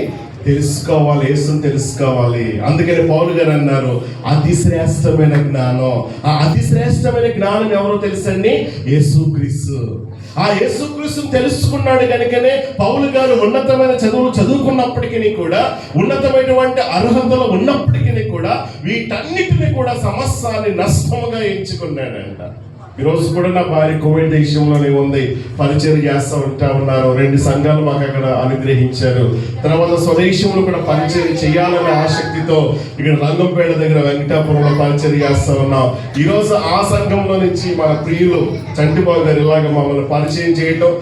తెలుసుకోవాలి, యేసుని తెలుసుకోవాలి. అందుకని పౌలు గారు అన్నారు, అతి శ్రేష్టమైన జ్ఞానం. ఆ అతి శ్రేష్టమైన జ్ఞానం ఎవరో తెలుసండి, యేసుక్రీస్తు. ఆ యేసుక్రీస్తుని తెలుసుకున్నాడు కనుకనే పౌలు గారు ఉన్నతమైన చదువులు చదువుకున్నప్పటికీ కూడా, ఉన్నతమైనటువంటి అర్హతలు ఉన్నప్పటికీ కూడా వీటన్నిటిని కూడా సమస్తాన్ని నష్టముగా ఎంచుకున్నాడంట. ఈరోజు కూడా నా భార్య కువైట్ దేశంలోనే ఉంది, పరిచయం చేస్తూ ఉన్నారు. 2 సంఘాలు మాకు అక్కడ అనుగ్రహించారు. తర్వాత స్వదేశంలో కూడా పరిచయం చేయాలనే ఆసక్తితో ఇక్కడ రంగంపేట దగ్గర వెంకటాపురంలో పరిచయం చేస్తూ ఉన్నాం. ఈరోజు ఆ సంఘంలో నుంచి మన ప్రియులు చంటిబాబు గారు ఇలాగ మమ్మల్ని పరిచయం చేయటం,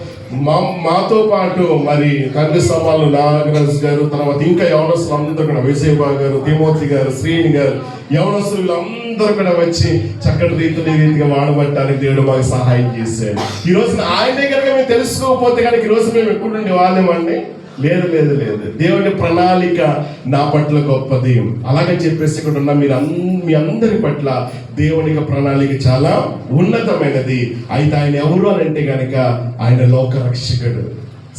మాతో పాటు మరి తండ్రి సమాలు నాగరాజు గారు, తర్వాత ఇంకా యవనస్తులు అందరూ కూడా విజయబాబు గారు, తిమోతి గారు, శ్రీని గారు, యవనస్తులు వీళ్ళందరూ కూడా వచ్చి చక్కటి రీతిగా వాడబట్టడానికి దేవుడు మాకు సహాయం చేశాడు. ఈ రోజున ఆయనే కనుక మేము తెలుసుకోకపోతే కనుక ఈరోజు మేము ఎక్కడుండి వాళ్ళేమండి, లేదు లేదు లేదు, దేవుని ప్రణాళిక నా పట్ల గొప్పది. అలాగని చెప్పేసి ఇక్కడ ఉన్న మీ అందరి పట్ల దేవుని ప్రణాళిక చాలా ఉన్నతమైనది. అయితే ఆయన ఎవరు అని అంటే గనక ఆయన లోక రక్షకుడు,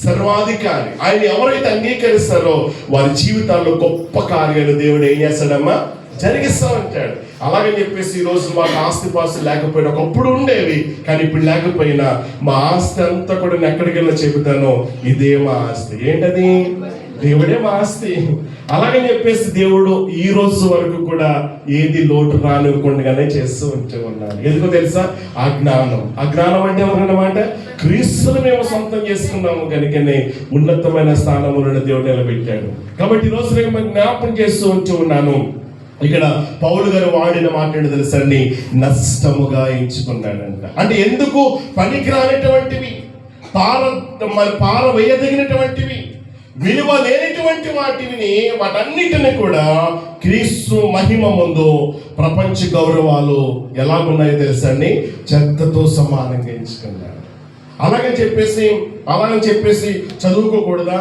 సర్వాధికారి. ఆయన ఎవరైతే అంగీకరిస్తారో వారి జీవితాల్లో గొప్ప కార్యాలు దేవుడు ఏం చేస్తాడమ్మా, జరిగిస్తా ఉంటాడు. అలాగని చెప్పేసి ఈ రోజు మాకు ఆస్తి పాస్తులు లేకపోయినా, ఒకప్పుడు ఉండేవి కానీ ఇప్పుడు లేకపోయినా, మా ఆస్తి అంతా కూడా నేను ఎక్కడికి వెళ్ళినా చెబుతాను, ఇదే మా ఆస్తి. ఏంటది? దేవుడే మా ఆస్తి. అలాగని చెప్పేసి దేవుడు ఈ రోజు వరకు కూడా ఏది లోటు రానివ్వకుండానే చేస్తూ ఉన్నాడు. ఎందుకో తెలుసా? ఆ జ్ఞానం అంటే ఎవరన్నమాట? క్రీస్తును మేము సొంతం చేసుకున్నాము కనుకనే ఉన్నతమైన స్థానంలో దేవుడు నిలబెట్టాడు. కాబట్టి ఈ రోజు నేను జ్ఞాపకం చేస్తూ ఉన్నాను. ఇక్కడ పౌలు గారు వాడిన మాట్లాడి తెలుసండి, నష్టముగా ఎంచుకున్నాడంట. అంటే ఎందుకు పనికిరానటువంటివి, పారవేయదగినటువంటివి, విలువ లేనటువంటి వాటన్నిటిని కూడా క్రీస్తు మహిమ ముందు ప్రపంచ గౌరవాలు ఎలాగున్నాయో తెలుసండి, చెత్తతో సమానంగా ఎంచుకున్నాడు. అలాగని చెప్పేసి చదువుకోకూడదా,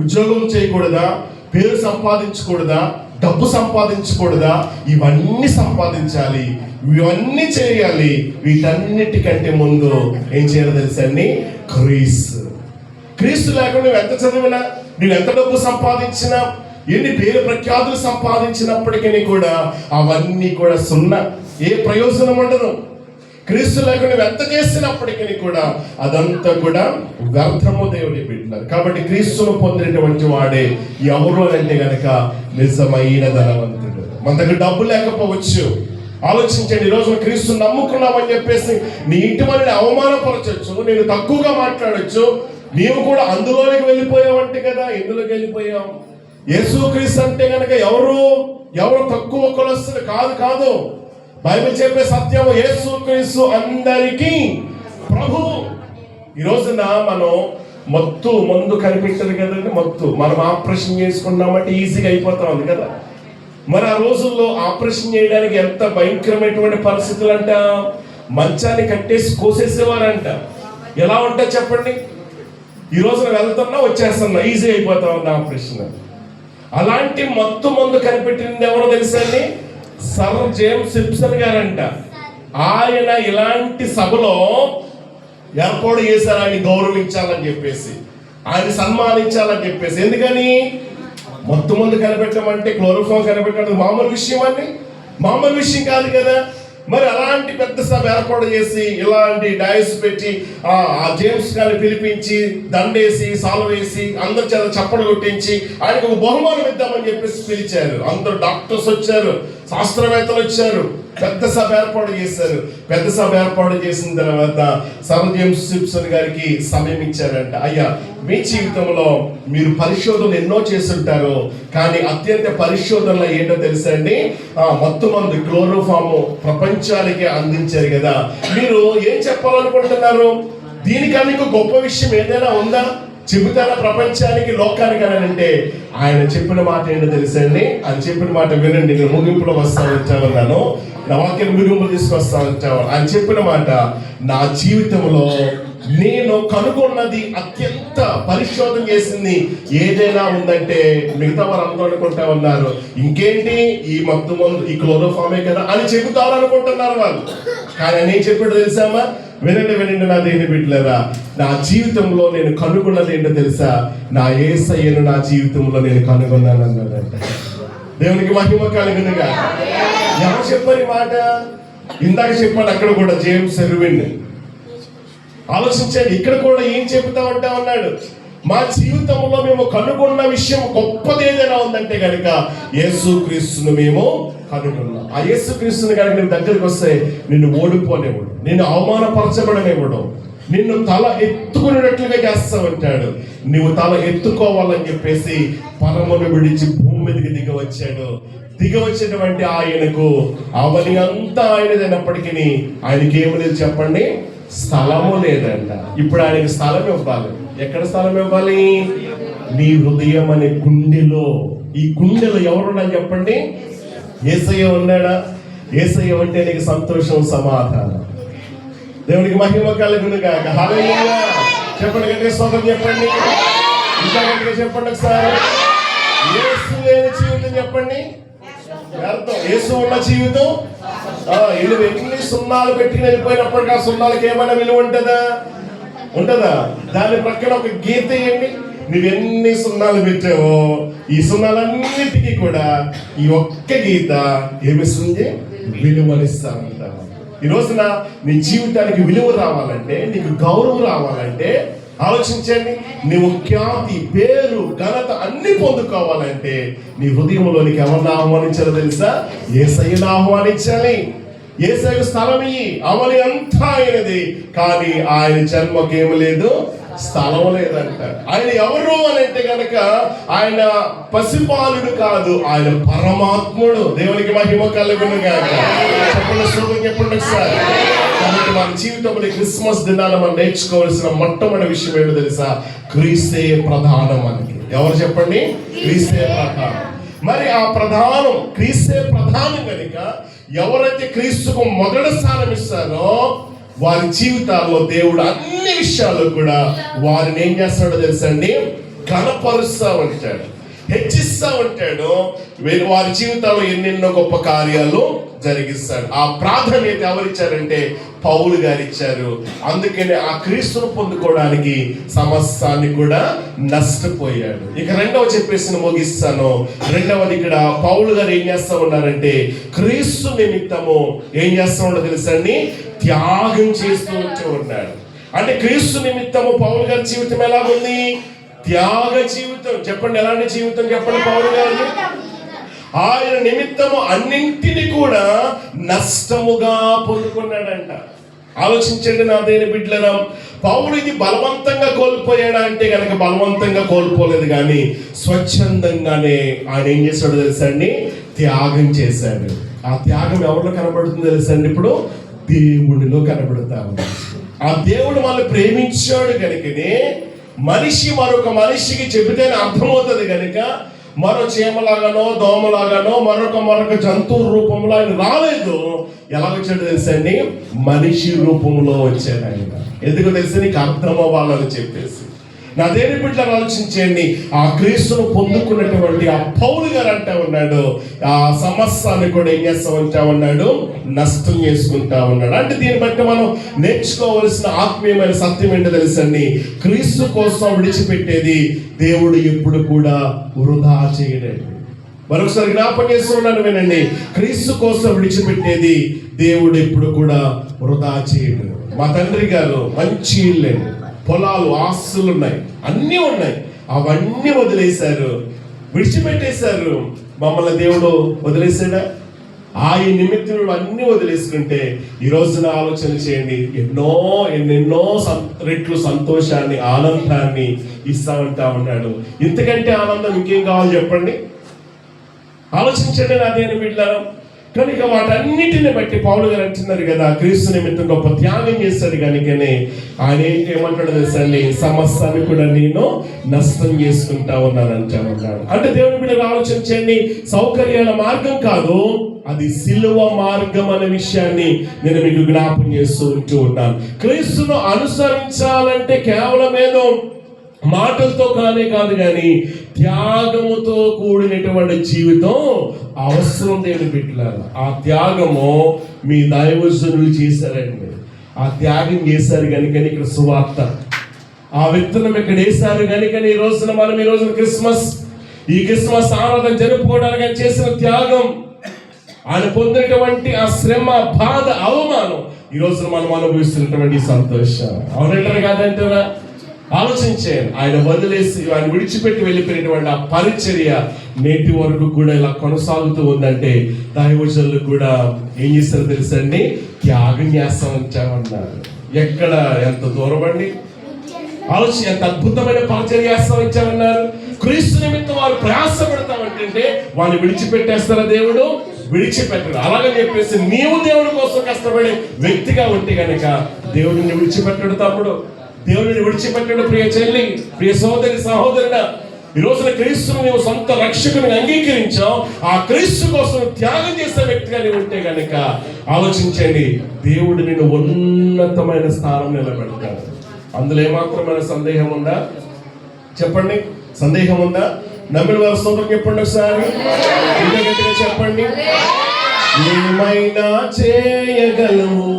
ఉద్యోగం చేయకూడదా, పేరు సంపాదించకూడదా, డబ్బు సంపాదించకూడదా? ఇవన్నీ సంపాదించాలి, ఇవన్నీ చేయాలి. వీటన్నిటికంటే ముందు ఏం చేయాలో తెలుసండి, క్రీస్తు లేకుండా నువ్వు ఎంత చదివినా, నువ్వు ఎంత డబ్బు సంపాదించినా, ఎన్ని పేరు ప్రఖ్యాతులు సంపాదించినప్పటికీ కూడా అవన్నీ కూడా సున్నా, ఏ ప్రయోజనం ఉండదు. క్రీస్తు లేకుండా నువ్వు ఎంత చేసినప్పటికీ కూడా అదంతా కూడా వ్యర్థము దేవుని బిడ్డలారు. కాబట్టి క్రీస్తును పొందినటువంటి వాడే ఎవరు అంటే గనక నిజమైన ధనవంతుడు. మన దగ్గర డబ్బు లేకపోవచ్చు. ఆలోచించండి, ఈరోజు క్రీస్తుని నమ్ముకున్నామని చెప్పేసి నీ ఇంటి వాళ్ళని అవమానపరచచ్చు, నేను తక్కువగా మాట్లాడచ్చు. నీవు కూడా అందులోనికి వెళ్ళిపోయావంటే కదా. ఎందులోకి వెళ్ళిపోయావు? యేసు క్రీస్తు అంటే గనక ఎవరు తక్కువ కొలస్తులు కాదు. బైబిల్ చెప్పే సత్యము, యేసు క్రీస్తు అందరికీ ప్రభు. ఈ రోజున మనం మందు కనిపించదు కదండి. మనం ఆపరేషన్ చేసుకున్నామంటే ఈజీగా అయిపోతా ఉంది కదా. మరి ఆ రోజుల్లో ఆపరేషన్ చేయడానికి ఎంత భయంకరమైనటువంటి పరిస్థితులు అంట, మంచాన్ని కట్టేసి కోసేసేవారంట. ఎలా ఉంటాయి చెప్పండి? ఈ రోజున వెళ్తున్నా వచ్చేస్తున్నా, ఈజీ అయిపోతా ఉంది ఆపరేషన్. అలాంటి మందు కనిపెట్టింది ఎవరో తెలుసా అండి? సర్ జేమ్స్ సిప్సన్ గారంట. ఆయన ఇలాంటి సభలో ఏర్పాటు చేశారు, ఆయన గౌరవించాలని చెప్పేసి, ఆయన సన్మానించాలని చెప్పేసి. ఎందుకని? మందు కనిపెట్టడం అంటే, క్లోరోఫామ్ కనిపెట్టడం మామూలు విషయం కాదు కదా. మరి అలాంటి పెద్ద సభ ఏర్పాటు చేసి ఇలాంటి డైస్ పెట్టి ఆ జేమ్స్ గారిని పిలిపించి దండేసి సాల్వేసి అందరి చేత చప్పలు కొట్టించి ఆయనకు ఒక బహుమానం ఇద్దామని చెప్పేసి పిలిచారు. అందరు డాక్టర్స్ వచ్చారు, శాస్త్రవేత్తలు వచ్చారు, పెద్ద సభ ఏర్పాటు చేశారు. పెద్ద సభ ఏర్పాటు చేసిన తర్వాత సర్ జేమ్స్ సిప్సన్ గారికి సమయం ఇచ్చారంట. అయ్యా, మీ జీవితంలో మీరు పరిశోధనలు ఎన్నో చేస్తుంటారు, కానీ అత్యంత పరిశోధనలు ఏంటో తెలుసా అండి? మందు క్లోరోఫామ్ ప్రపంచానికి అందించారు కదా. మీరు ఏం చెప్పాలనుకుంటున్నారు? దీనికన్నా ఇంకో గొప్ప విషయం ఏదైనా ఉందా? చెబుతారా ప్రపంచానికి, లోకానికి అని అంటే ఆయన చెప్పిన మాట ఏంటో తెలుసా అండి? ఆయన చెప్పిన మాట వినండి. నేను ముగింపులో వస్తాను, నా వాక్యం ముగింపులు తీసుకొస్తాను. ఆయన చెప్పిన మాట, నా జీవితంలో నేను కనుగొన్నది, అత్యంత పరిశోధన చేసింది ఏదైనా ఉందంటే, మిగతా వారు అందరూ అనుకుంటా ఉన్నారు ఇంకేంటి ఈ మందు ఈ క్లోరోఫామే కదా అని చెబుతారు అనుకుంటున్నారు వాళ్ళు. కానీ నేను చెప్పాడు తెలుసామా? వినండి నా దేవుని బిడ్డలారా, నా జీవితంలో నేను కనుగొన్నది ఏంటో తెలుసా? నా యేసయ్యను నా జీవితంలో నేను కనుగొన్నాను అన్నాడంట. దేవునికి మహిమ కలుగునుగా. ఎవరు చెప్పారు ఈ మాట? ఇందాక చెప్పాడు అక్కడ కూడా జేమ్స్ ఎర్విన్. ఆలోచించండి, ఇక్కడ కూడా ఏం చెబుతా ఉన్నాడు? మా జీవితంలో మేము కనుగొన్న విషయం గొప్పది ఏదైనా ఉందంటే కనుక యేసు క్రీస్తును మేము కనుగొన్నాం. ఆ యేసు క్రీస్తుని కనుక నేను దగ్గరికి వస్తే నిన్ను ఓడిపోనివ్వడు, నిన్ను అవమానపరచబడనివ్వడు, నిన్ను తల ఎత్తుకునేటట్లుగా చేస్తా ఉంటాడు. నువ్వు తల ఎత్తుకోవాలని చెప్పేసి పరమును విడిచి భూమి మీదకి దిగవచ్చినటువంటి ఆయనకు అవని అంతా ఆయనదైనప్పటికీ ఆయనకి ఏమి లేదు చెప్పండి? స్థలము లేదంట. ఇప్పుడు ఆయనకి స్థలం ఇవ్వాలి. ఎక్కడ స్థలం ఇవ్వాలి? నీ హృదయం అనే గుండెలో. ఈ గుండెలో ఎవరున్నా చెప్పండి? యేసయ్య ఉన్నాడా? యేసయ్య అంటే నీకు సంతోషం, సమాధానం. దేవునికి మహిమ కలుగును గాక. హల్లెలూయా చెప్పండి, స్తోత్రం చెప్పండి. ఇంకా గట్టిగా చెప్పండి ఒకసారి. యేసు లేని జీవితం చెప్పండి వ్యర్థం. యేసు ఉన్న జీవితం ఎన్ని సున్నాలు పెట్టి వెళ్ళిపోయినప్పటికీ ఆ సున్నాలకి ఏమైనా విలువ ఉంటుందా? దాని ప్రక్కన ఒక గీత ఏంటి? నువ్వెన్ని సున్నాలు పెట్టావో ఈ సున్నాలన్నిటికీ కూడా ఈ ఒక్క గీత ఏమిస్తుంది? విలువనిస్తా ఉంటావు. ఈ రోజున నీ జీవితానికి విలువ రావాలంటే, నీకు గౌరవం రావాలంటే ఆలోచించండి. నువ్వు ఖ్యాతి, పేరు, ఘనత అన్ని పొందుకోవాలంటే నీ హృదయంలోనికి ఎవరిని ఆహ్వానించాలో తెలుసా? యేసయ్యను ఆహ్వానించాలి. యేసయ్య స్థలం ఇయ్యి, అమలి అంతా ఆయనది. కానీ ఆయన జన్మకేమి లేదు, స్థలం లేదంట. ఆయన ఎవరు అని అంటే కనుక ఆయన పసిపాలుడు కాదు, ఆయన పరమాత్ముడు. దేవునికి మహిమ కలుగును గాక. చెప్పండి ఒకసారి. కాబట్టి మన జీవితంలో క్రిస్మస్ దినాన మనం నేర్చుకోవాల్సిన మొట్టమొదటి విషయం ఏంటో తెలుసా? క్రీస్తే ప్రధానం మనకి. ఎవరు చెప్పండి? క్రీస్తే ప్రధానం. మరి ఆ ప్రధానం క్రీస్తే ప్రధానం కనుక ఎవరైతే క్రీస్తుకు మొదటి స్థానం ఇస్తారో వారి జీవితాల్లో దేవుడు అన్ని విషయాల్లో కూడా వారిని ఏం చేస్తాడో తెలుసండి? ఘనపరుస్తా ఉంటాడు, హెచ్చిస్తా ఉంటాడు. వారి జీవితాల్లో ఎన్నెన్నో గొప్ప కార్యాలు జరిగిస్తాడు. ఆ ప్రాధాన్యత ఎవరిచ్చారంటే పౌలు గారు ఇచ్చారు. అందుకనే ఆ క్రీస్తును పొందుకోవడానికి సమస్తాన్ని కూడా నష్టపోయాడు. ఇక రెండవ చెప్పేసి ముగిస్తాను. రెండవది ఇక్కడ పౌలు గారు ఏం చేస్తా ఉన్నారంటే క్రీస్తు నిమిత్తము ఏం చేస్తా ఉండో తెలుసండి? త్యాగం చేస్తూ వచ్చి ఉన్నాడు. అంటే క్రీస్తు నిమిత్తము పౌలు గారి జీవితం ఎలాగుంది? త్యాగ జీవితం. చెప్పండి, ఎలాంటి జీవితం చెప్పండి? పౌలు గారు ఆయన నిమిత్తము అన్నింటినీ కూడా నష్టముగా పొందుకున్నాడంట. ఆలోచించండి నా దేని బిడ్డలరా. పౌలు ఇది బలవంతంగా కోల్పోయాడా అంటే కనుక బలవంతంగా కోల్పోలేదు, కానీ స్వచ్ఛందంగానే ఆయన ఏం చేశాడో తెలుసండి? త్యాగం చేశాడు. ఆ త్యాగం ఎవరిలో కనబడుతుందో తెలుసండి? ఇప్పుడు దేవుడిలో కనబడతా ఉంది. ఆ దేవుడు మనల్ని ప్రేమించాడు కనుకనే మనిషి మరొక మనిషికి చెబితేనే అర్థమవుతుంది కనుక మరో చీమలాగానో దోమలాగానో మరొక జంతువు రూపంలో ఆయన రాలేదు. ఎలా వచ్చాడు తెలుసండి? మనిషి రూపంలో వచ్చాడు ఆయన. ఎందుకు తెలుసు? నీకు అర్థం అవ్వాలని చెప్పేసి. నా దేని బిడ్డలు ఆలోచించండి. ఆ క్రీస్తును పొందుకున్నటువంటి ఆ పౌలు గారు అంటా ఉన్నాడు, ఆ సమస్యని కూడా ఏం చేస్తా ఉన్నాడు? నష్టం చేసుకుంటా ఉన్నాడు. అంటే దీన్ని బట్టి మనం నేర్చుకోవలసిన ఆత్మీయమైన సత్యం ఏంటో తెలుసండి? క్రీస్తు కోసం విడిచిపెట్టేది దేవుడు ఎప్పుడు కూడా వృధా చేయడండి. మరొకసారి జ్ఞాపకం చేస్తున్నాను వినండి. క్రీస్తు కోసం విడిచిపెట్టేది దేవుడు ఎప్పుడు కూడా వృధా చేయడు. మా తండ్రి గారు మంచి ఇల్లండి, పొలాలు, ఆస్తులు ఉన్నాయి, అన్నీ ఉన్నాయి. అవన్నీ వదిలేశారు, విడిచిపెట్టేశారు. మమ్మల్ని దేవుడు వదిలేసాడా? ఆయన నిమిత్తం అన్ని వదిలేసుకుంటే ఈ రోజున ఆలోచన చేయండి, ఎన్నెన్నో రెట్లు సంతోషాన్ని, ఆనందాన్ని ఇస్తా ఉంటా ఉన్నాడు. ఇంతకంటే ఆనందం ఇంకేం కావాలి చెప్పండి? ఆలోచించండి నా దేని బిడ్డలారా. కనుక వాటన్నిటిని బట్టి పౌలు గారు అంటున్నారు కదా, క్రీస్తు నిమిత్తం గొప్ప త్యాగం చేస్తాడు కనుకనే ఆయన ఏమంటాడు తెలుసండి? సమస్తాన్ని కూడా నేను నష్టం చేసుకుంటా ఉన్నాడు. అంటే దేవుని బిడ్డలు ఆలోచించండి. సౌకర్యాల మార్గం కాదు, అది సిలువ మార్గం అనే విషయాన్ని నేను మీకు జ్ఞాపకం చేస్తూ ఉన్నాను. క్రీస్తును అనుసరించాలంటే కేవలం ఏదో మాటలతో కాదు కానీ త్యాగముతో కూడినటువంటి జీవితం అవసరం. దేవుని బిడ్డలారా, ఆ త్యాగము మీ దైవజనులు చేశారండి. ఆ త్యాగం చేశారు కనుకని ఇక్కడ సువార్త, ఆ విత్తనం ఇక్కడ వేశారు కనుకని ఈ రోజున మనం ఈ రోజున ఈ క్రిస్మస్ ఆరాధన జరుపుకోవడానికి చేసిన త్యాగం, ఆయన పొందినటువంటి ఆ శ్రమ, బాధ, అవమానం ఈ రోజున మనం అనుభవిస్తున్నటువంటి సంతోషం. అవునంటారు కాదంటారా? ఆలోచించాను. ఆయన వదిలేసి ఆయన విడిచిపెట్టి వెళ్ళిపోయినటువంటి ఆ పరిచర్య నేటి వరకు కూడా ఇలా కొనసాగుతూ ఉందంటే దైవజనులు కూడా ఏం చేస్తారో తెలుసండి? త్యాగం చేస్తా వచ్చామన్నారు. ఎక్కడ ఎంత దూరం అండి? ఆలోచన, ఎంత అద్భుతమైన పరిచర్య చేస్తా వచ్చామన్నారు. క్రీస్తు నిమిత్తం వారు ప్రయాసపడతామంటే వాళ్ళు విడిచిపెట్టేస్తారా? దేవుడు విడిచిపెట్టడు. అలాగని చెప్పేసి నీవు దేవుడి కోసం కష్టపడే వ్యక్తిగా ఉంటే కనుక దేవుడిని విడిచిపెట్టడు. తమ్ముడు, దేవుడిని విడిచిపెట్టాడు. ప్రియ చెల్లి, ప్రియ సహోదరి, సహోదరుడా, ఈ రోజున క్రీస్తును నీవు సొంత రక్షకుని అంగీకరించావు. ఆ క్రీస్తు కోసం త్యాగం చేసే వ్యక్తిగా నీవు ఉంటే కనుక ఆలోచించండి, దేవుడు నిన్ను ఉన్నతమైన స్థానం నిలబెడతాడు. అందులో ఏమాత్రమైన సందేహం ఉందా? చెప్పండి, సందేహం ఉందా? నమ్మిన వారి స్తోత్రం చెప్పండి ఒకసారి, ఇంకా గట్టిగా చెప్పండి. ఏమైనా చేయగలవు,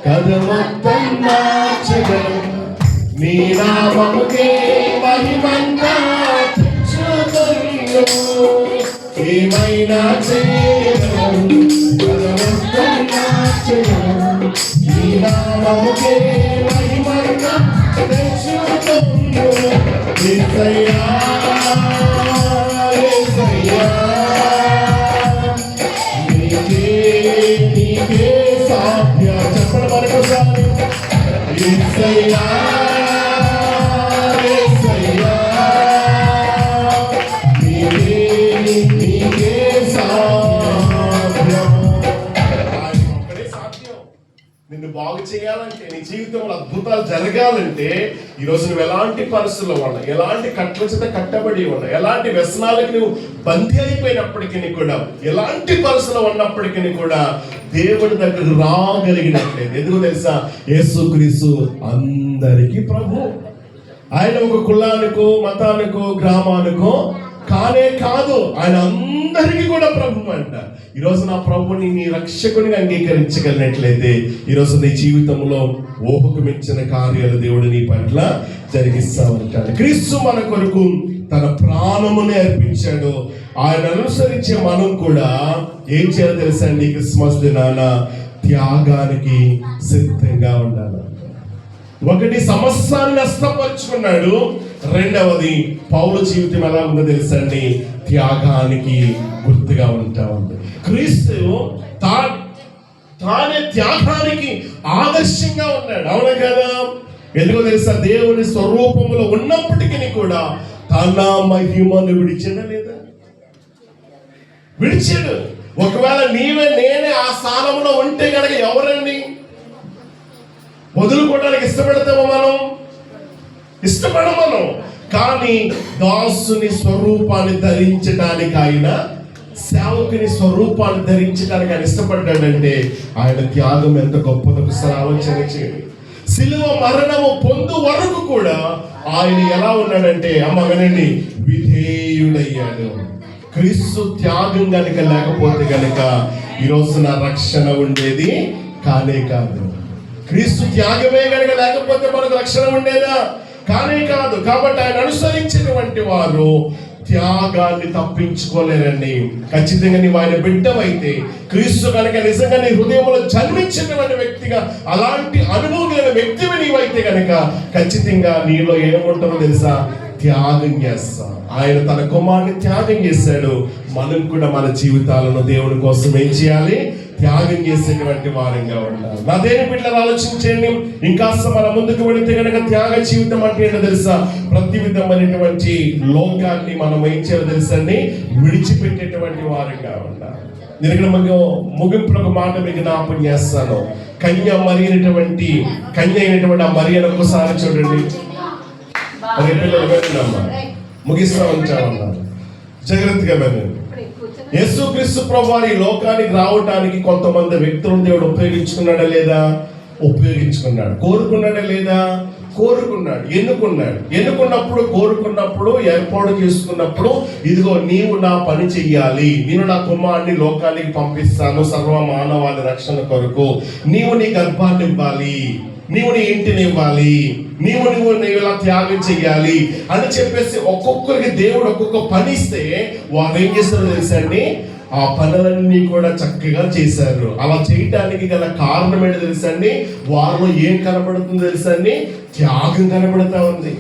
కథ మొత్తం మార్చగలవు, నీ నామముకే మహిమంతా తెచ్చుకొను. ఏమైనా చేయగలవు, కథ మొత్తం మార్చగలవు, నీ నామముకే మహిమంతా తెచ్చుకొను. యేసయ్యా యేసయ్యా, నీకే సాధ్య. చెప్పండి మరొకసారి. యేసయ్యా యేసయ్యా, నీకే సాధ్యం. ఆయన ఒక్కడే సాధ్యం. నిన్ను బాగు చేయాలంటే, నీ జీవితంలో అద్భుతాలు జరగాలంటే, ఈరోజు నువ్వు ఎలాంటి పరిస్థితుల్లో ఉన్నా, ఎలాంటి కట్ల చేత కట్టబడి ఉన్నా, ఎలాంటి వ్యసనాలకు నువ్వు బందీ అయిపోయినప్పటికీ కూడా, ఎలాంటి పరిస్థితుల్లో ఉన్నప్పటికీ కూడా దేవుడి దగ్గరకు రాగలిగినట్లేదు. ఎందుకు తెలుసా? యేసుక్రీస్తు అందరికీ ప్రభు. ఆయన ఒక కులానికో మతానికో గ్రామానికో కానే కాదు, ఆయన అందరికీ కూడా ప్రభు అంట. ఈరోజు నా ప్రభుని నీ రక్షకునిగా అంగీకరించగలిగినట్లయితే ఈరోజు నీ జీవితంలో ఊహకు మించిన కార్యాలు దేవుడు నీ పట్ల జరిగిస్తా ఉంటాడు. క్రీస్తు మన కొరకు తన ప్రాణమునే అర్పించాడు. ఆయన అనుసరించే మనం కూడా ఏం చేయాలో తెలుసా అండి? క్రిస్మస్ దినాన త్యాగానికి సిద్ధంగా ఉండాలి. ఒకటి, సమస్యాన్ని నష్టపరుచుకున్నాడు. రెండవది, పౌలు జీవితం ఎలా ఉందో తెలుసా అండి? త్యాగానికి గుర్తుగా ఉంటా ఉంది. క్రీస్తు తానే త్యాగానికి ఆదర్శంగా ఉన్నాడు. అవునా కదా? ఎందుకో తెలుసా? దేవుని స్వరూపంలో ఉన్నప్పటికీ కూడా తన మహిమను విడిచాడా లేదా? విడిచాడు. ఒకవేళ నేనే ఆ స్థానంలో ఉంటే కనుక ఎవరండి వదులుకోవడానికి ఇష్టపడతామో? మనం ఇష్టపడము. మనం కానీ దాసుని స్వరూపాన్ని ధరించడానికి, ఆయన సేవకుని స్వరూపాన్ని ధరించడానికి ఆయన ఇష్టపడ్డాడంటే ఆయన త్యాగం ఎంత గొప్పదో ఒకసారి ఆలోచన చేయండి. సిలువ మరణము పొందు వరకు కూడా ఆయన ఎలా ఉన్నాడంటే, అమ్మ వినండి, విధేయుడయ్యాడు. క్రీస్తు త్యాగం కనుక లేకపోతే కనుక ఈరోజు నా రక్షణ ఉండేది కానే కాదు. క్రీస్తు త్యాగమే కనుక లేకపోతే మనకు రక్షణ ఉండేదా? కానే కాదు. కాబట్టి ఆయన అనుసరించినటువంటి వారు త్యాగాన్ని తప్పించుకోలేరండి. ఖచ్చితంగా నీవు ఆయన బిడ్డవైతే, క్రీస్తు కనుక నిజంగా నీ హృదయంలో జన్మించినటువంటి వ్యక్తిగా, అలాంటి అనుభవం లేని వ్యక్తివి నీవైతే కనుక ఖచ్చితంగా నీలో ఏముంటుందో తెలుసా? త్యాగం చేస్తా. ఆయన తన కుమారుని త్యాగం చేశాడు. మనం కూడా మన జీవితాలను దేవుని కోసం ఏం చేయాలి? త్యాగం చేసేటువంటి వారంగా ఉండాలి. నా దేని బిడ్డలు ఆలోచించండి. ఇంకాస్త మన ముందుకు వెళితే కనుక త్యాగ జీవితం అంటే ఏంటో తెలుసా? ప్రతి విధమైనటువంటి లోకాన్ని మనం ఏం చేయాలో తెలుసండి? విడిచిపెట్టేటువంటి వారంగా ఉండాలి. నేను ఇక్కడ ముగింపులో ఒక మాట మీకు జ్ఞాపకం చేస్తాను. కన్య అయినటువంటి ఆ మరియను ఒక్కసారి చూడండి. పిల్లలు వెళ్ళినమ్మా, ముగిస్తా ఉంటామన్నారు. జాగ్రత్తగా వెళ్ళండి. యేసుక్రీస్తు ప్రభువారు ఈ లోకానికి రావటానికి కొంతమంది వ్యక్తులను దేవుడు ఉపయోగించుకున్నాడా లేదా? ఉపయోగించుకున్నాడు. కోరుకున్నాడా లేదా? కోరుకున్నాడు. కోరుకున్నప్పుడు ఏర్పాటు చేసుకున్నప్పుడు, ఇదిగో నీవు నా పని చెయ్యాలి, నేను నా కుమారుని లోకానికి పంపిస్తాను సర్వ మానవాళి రక్షణ కొరకు, నీవు నీ గర్భాన్ని ఇవ్వాలి, నీవు నీ ఇంటిని ఇవ్వాలి, నీవు ఇలా త్యాగం చెయ్యాలి అని చెప్పేసి ఒక్కొక్కరికి దేవుడు ఒక్కొక్క పని ఇస్తే వారు ఏం చేస్తారో తెలుసా అండి? ఆ పనులన్నీ కూడా చక్కగా చేశారు. అలా చేయటానికి గల కారణం ఏంటో తెలుసా అండి? వారిలో ఏం కనబడుతుందో తెలుసా అండి? త్యాగం కనబడతా ఉంది,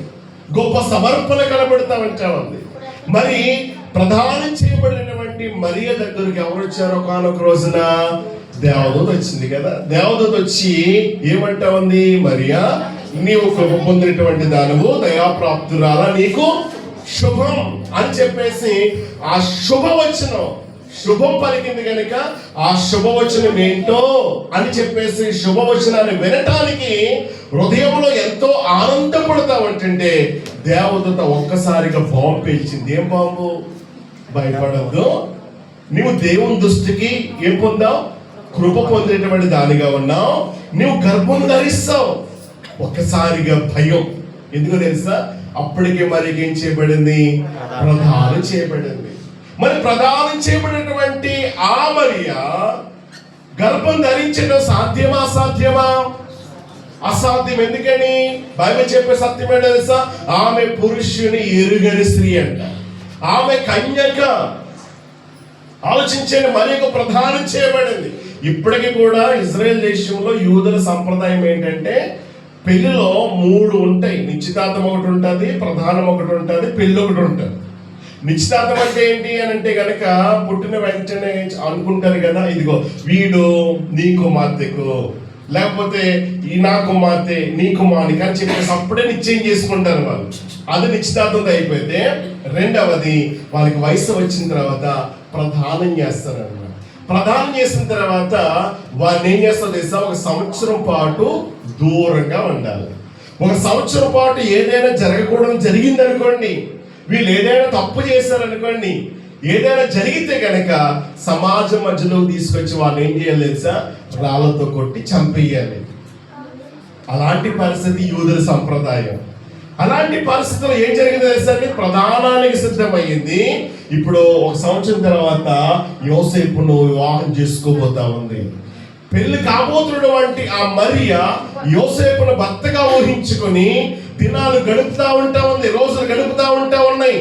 గొప్ప సమర్పణ కనబడతా ఉంటా ఉంది. మరి ప్రదానం చేయబడినటువంటి మరియ దగ్గరికి ఎవరు వచ్చారో ఒకనొక రోజున దేవదూత వచ్చింది కదా. దేవదూత వచ్చి ఏమంటా ఉంది? మరియా, నీవు కృప పొందినటువంటి దానవు, దయాప్రాప్తురాలా, నీకు శుభం అని చెప్పేసి ఆ శుభం పలికింది కనుక ఆ శుభవచనం ఏంటో అని చెప్పేసి శుభవచనాన్ని వినటానికి హృదయంలో ఎంతో ఆనందపడతా ఉంటుంటే దేవదూత ఒక్కసారిగా బాంబు పేల్చింది. ఏం బాంబు? భయపడద్దు, నీవు దేవుని దృష్టికి ఏం పొందావు? కృప పొందేటువంటి దానిగా ఉన్నావు, నువ్వు గర్భం ధరిస్తావు. ఒక్కసారిగా భయం. ఎందుకు తెలుసా? అప్పటికే మరి ఏం చేయబడింది? ప్రదానం చేయబడింది. మరి ప్రదానం చేయబడినటువంటి ఆ మరియా గర్భం ధరించడం సాధ్యమా అసాధ్యమా? అసాధ్యం. ఎందుకని? బైబిల్ చెప్పే సత్యం ఏంటో తెలుసా? ఆమె పురుషుని ఎరుగని స్త్రీ అంట. ఆమె కన్యక. ఆలోచించండి, మరియకు ప్రదానం చేయబడింది. ఇప్పటికీ కూడా ఇజ్రాయెల్ దేశంలో యూదుల సంప్రదాయం ఏంటంటే పెళ్లిలో 3 ఉంటాయి. నిశ్చితార్థం ఒకటి ఉంటుంది, ప్రధానం ఒకటి ఉంటుంది, పెళ్లి ఒకటి ఉంటుంది. నిశ్చితార్థం అంటే ఏంటి అని అంటే కనుక పుట్టిన వెంటనే అనుకుంటారు కదా, ఇదిగో వీడు నీ కుమార్తెకు, లేకపోతే ఈ నా కుమార్తె నీ కుమారునికి అని చెప్పేసి అప్పుడే నిశ్చయం చేసుకుంటారు వాళ్ళు. అది నిశ్చితార్థం అయిపోతే రెండవది వాళ్ళకి వయసు వచ్చిన తర్వాత ప్రదానం చేస్తారు అన్నమాట. ప్రదానం చేసిన తర్వాత వారిని ఏం చేస్తారు తెలుసా? 1 సంవత్సరం పాటు దూరంగా ఉండాలి. 1 సంవత్సరం పాటు ఏదైనా జరగకూడదు జరిగిందనుకోండి, వీళ్ళు ఏదైనా తప్పు చేశారనుకోండి, ఏదైనా జరిగితే కనుక సమాజం మధ్యలో తీసుకొచ్చి వాళ్ళు ఏం చేయాలి తెలుసా? రాళ్ళతో కొట్టి చంపేయాలి. అలాంటి పరిస్థితి యూదుల సంప్రదాయం. అలాంటి పరిస్థితుల్లో ఏం జరిగింది తెలుసా? ప్రధానానికి సిద్ధమయ్యింది. ఇప్పుడు 1 సంవత్సరం తర్వాత యోసేపును వివాహం చేసుకోబోతా ఉంది. పెళ్లి కాబోతున్నటువంటి ఆ మరియా యోసేపును భర్తగా ఊహించుకొని దినాలు గడుపుతా ఉంటా ఉంది, రోజులు గడుపుతా ఉంటా ఉన్నాయి.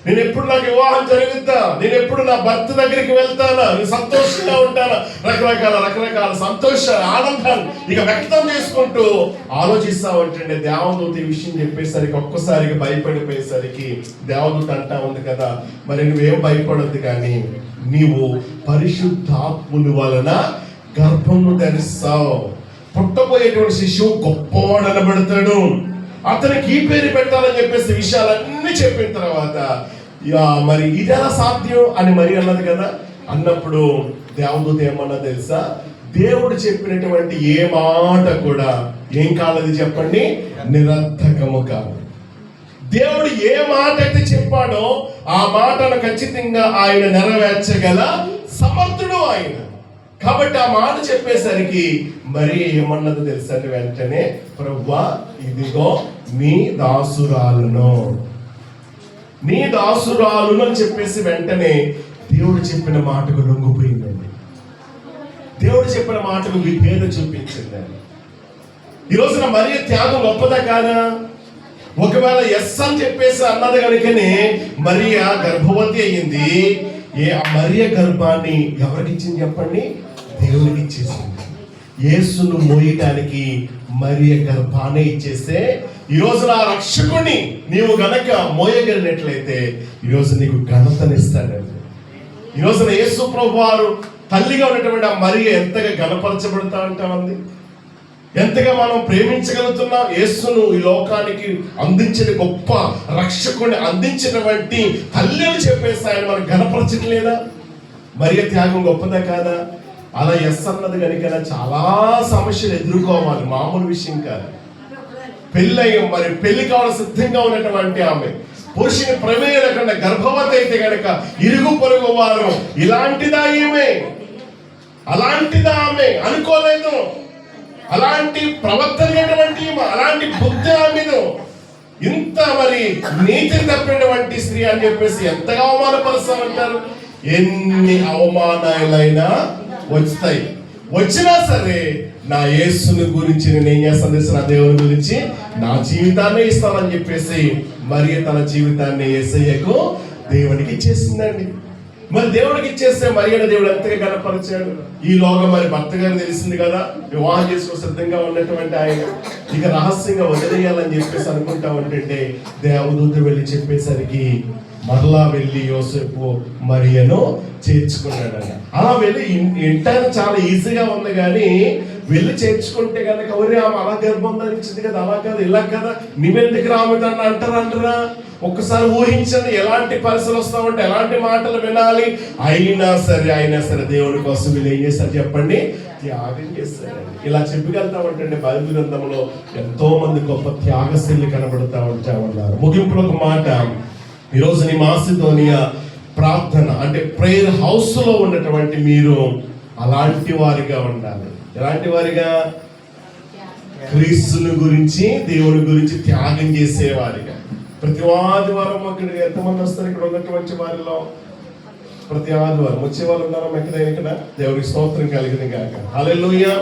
నేను ఎప్పుడు నాకు వివాహం జరుగుతా, నేను ఎప్పుడు నా భర్త దగ్గరికి వెళ్తానా, నేను సంతోషంగా ఉంటానా, రకరకాల సంతోష ఆనందాలు ఇక వ్యక్తం చేసుకుంటూ ఆలోచిస్తా ఉంటుండే. దేవదూత ఈ విషయం చెప్పేసరికి ఒక్కసారిగా భయపడిపోయేసరికి దేవదూత అంటా ఉంది కదా, మరి నువ్వేం భయపడద్దు, కానీ నీవు పరిశుద్ధాత్ముని వలన గర్భము ధరిస్తావు, పుట్టబోయేటువంటి శిశువు గొప్పవాడు అనబడతాడు, అతనికి ఈ పేరు పెట్టాలని చెప్పేసి విషయాలన్నీ చెప్పిన తర్వాత మరి ఇదెలా సాధ్యం అని మరి అన్నది కదా. అన్నప్పుడు దేవదూత ఏమన్నా తెలుసా? దేవుడు చెప్పినటువంటి ఏ మాట కూడా ఏం కాలేదు చెప్పండి, నిరర్థకము కాదు. దేవుడు ఏ మాట అయితే చెప్పాడో ఆ మాటను ఖచ్చితంగా ఆయన నెరవేర్చగల సమర్థుడు ఆయన. కాబట్టి ఆ మాట చెప్పేసరికి మరి ఏమన్నది తెలుసా? వెంటనే ప్రభువా ఇదిగో నీ దాసురాలును అని చెప్పేసి వెంటనే దేవుడు చెప్పిన మాటకు లొంగిపోయిందండి. దేవుడు చెప్పిన మాటకు విధేయత చూపించిందండి. ఈ రోజున మరియ త్యాగం గొప్పదా కాదా? ఒకవేళ ఎస్ అని చెప్పేసి అన్నది కనుకనే మరియ గర్భవతి అయ్యింది. మరియ గర్భాన్ని ఎవరికి ఇచ్చింది చెప్పండి? దేవునికి ఇచ్చేసింది. యేసును మోయడానికి మరియ గర్భాన్ని ఇచ్చేస్తే ఈ రోజున ఆ రక్షకుని నీవు గనక మోయగలిగినట్లయితే ఈరోజు నీకు ఘనతనిస్తాడండి. ఈ రోజున యేసు ప్రభు వారు తల్లిగా ఉన్నటువంటి ఆ మరియ ఎంతగా ఘనపరచబడతా ఉంటామండి, ఎంతగా మనం ప్రేమించగలుగుతున్నాం. యేసును ఈ లోకానికి అందించిన గొప్ప రక్షకుని అందించినటువంటి తల్లి అని చెప్పేసి ఆయన మనం ఘనపరచట్లేదా? మరియ త్యాగం గొప్పదా కాదా? అలా ఎస్ అన్నది కనుక చాలా సమస్యలు ఎదుర్కోవాలి, మామూలు విషయం కాదు. పెళ్లి కావాలని సిద్ధంగా ఉన్నటువంటి ఆమె పురుషుని ప్రమేయం లేకుండా గర్భవతి అయితే కనుక ఇరుగు పొరుగు వారు ఇలాంటిదా ఈమె, అలాంటిదా ఆమె అనుకోలేదు. అలాంటి ప్రవర్తనటువంటి అలాంటి బుద్ధి ఆమెను, ఇంత మరి నీతిని తప్పినటువంటి స్త్రీ అని చెప్పేసి ఎంతగా అవమానపరుస్తామంటారు. ఎన్ని అవమానాలైనా వస్తాయి, వచ్చినా సరే నా యేసుని గురించి నేను ఏం చేస్తాను తెలుసు? నా దేవుని గురించి నా జీవితాన్ని ఇస్తానని చెప్పేసి మరి తన జీవితాన్ని యేసయ్యకు దేవునికి ఇచ్చేసిందండి. మరి దేవుడికి ఇచ్చేస్తే మరియ దేవుడు ఎంతగా కనపరిచాడు. ఈ లోగా మరి భర్త గారు తెలిసింది కదా, వివాహం చేసుకో సిద్ధంగా ఉన్నటువంటి ఆయన ఇక రహస్యంగా వదిలేయాలని చెప్పేసి అనుకుంటా ఉంటుంటే దేవదూత వెళ్ళి చెప్పేసరికి మరలా వెళ్ళి యోసేపు మరియను చేర్చుకున్నాడని. అలా వెళ్ళి ఇంటాను చాలా ఈజీగా ఉంది, కానీ వెళ్ళి చేర్చుకుంటే కనుక ఎవరి ఆమె అలా గర్భం ధరించింది కదా, అలా కాదు ఇలా కదా, నువ్వెందుకు రాముదాన్ని అంటారా? ఒక్కసారి ఊహించండి ఎలాంటి పరిస్థితులు వస్తామంటే ఎలాంటి మాటలు వినాలి. అయినా సరే దేవుడి కోసం వీళ్ళు ఏం చేస్తారు చెప్పండి? త్యాగం చేస్తారండి. ఇలా చెప్పగలుగుతామంటే బైబిల్ గ్రంథంలో ఎంతో మంది గొప్ప త్యాగశీలు కనబడుతూ ఉంటా ఉన్నారు. ముగింపులో ఒక మాట, ఈరోజు నీ మాసిదోనియా ప్రార్థన అంటే ప్రేయర్ హౌస్ లో ఉన్నటువంటి మీరు అలాంటి వారిగా ఉండాలి. ఎలాంటి వారిగా? క్రీస్తుని గురించి, దేవుని గురించి త్యాగం చేసేవారిగా. ప్రతి ఆదివారం ఇక్కడ ఎంతమంది వస్తారు? ఇక్కడ ఉన్నటువంటి వారిలో ప్రతి ఆదివారం వచ్చే వాళ్ళు ఉన్నారా? ఇక్కడ దేవుడికి స్తోత్రం కలిగింది కాక. హల్లెలూయా.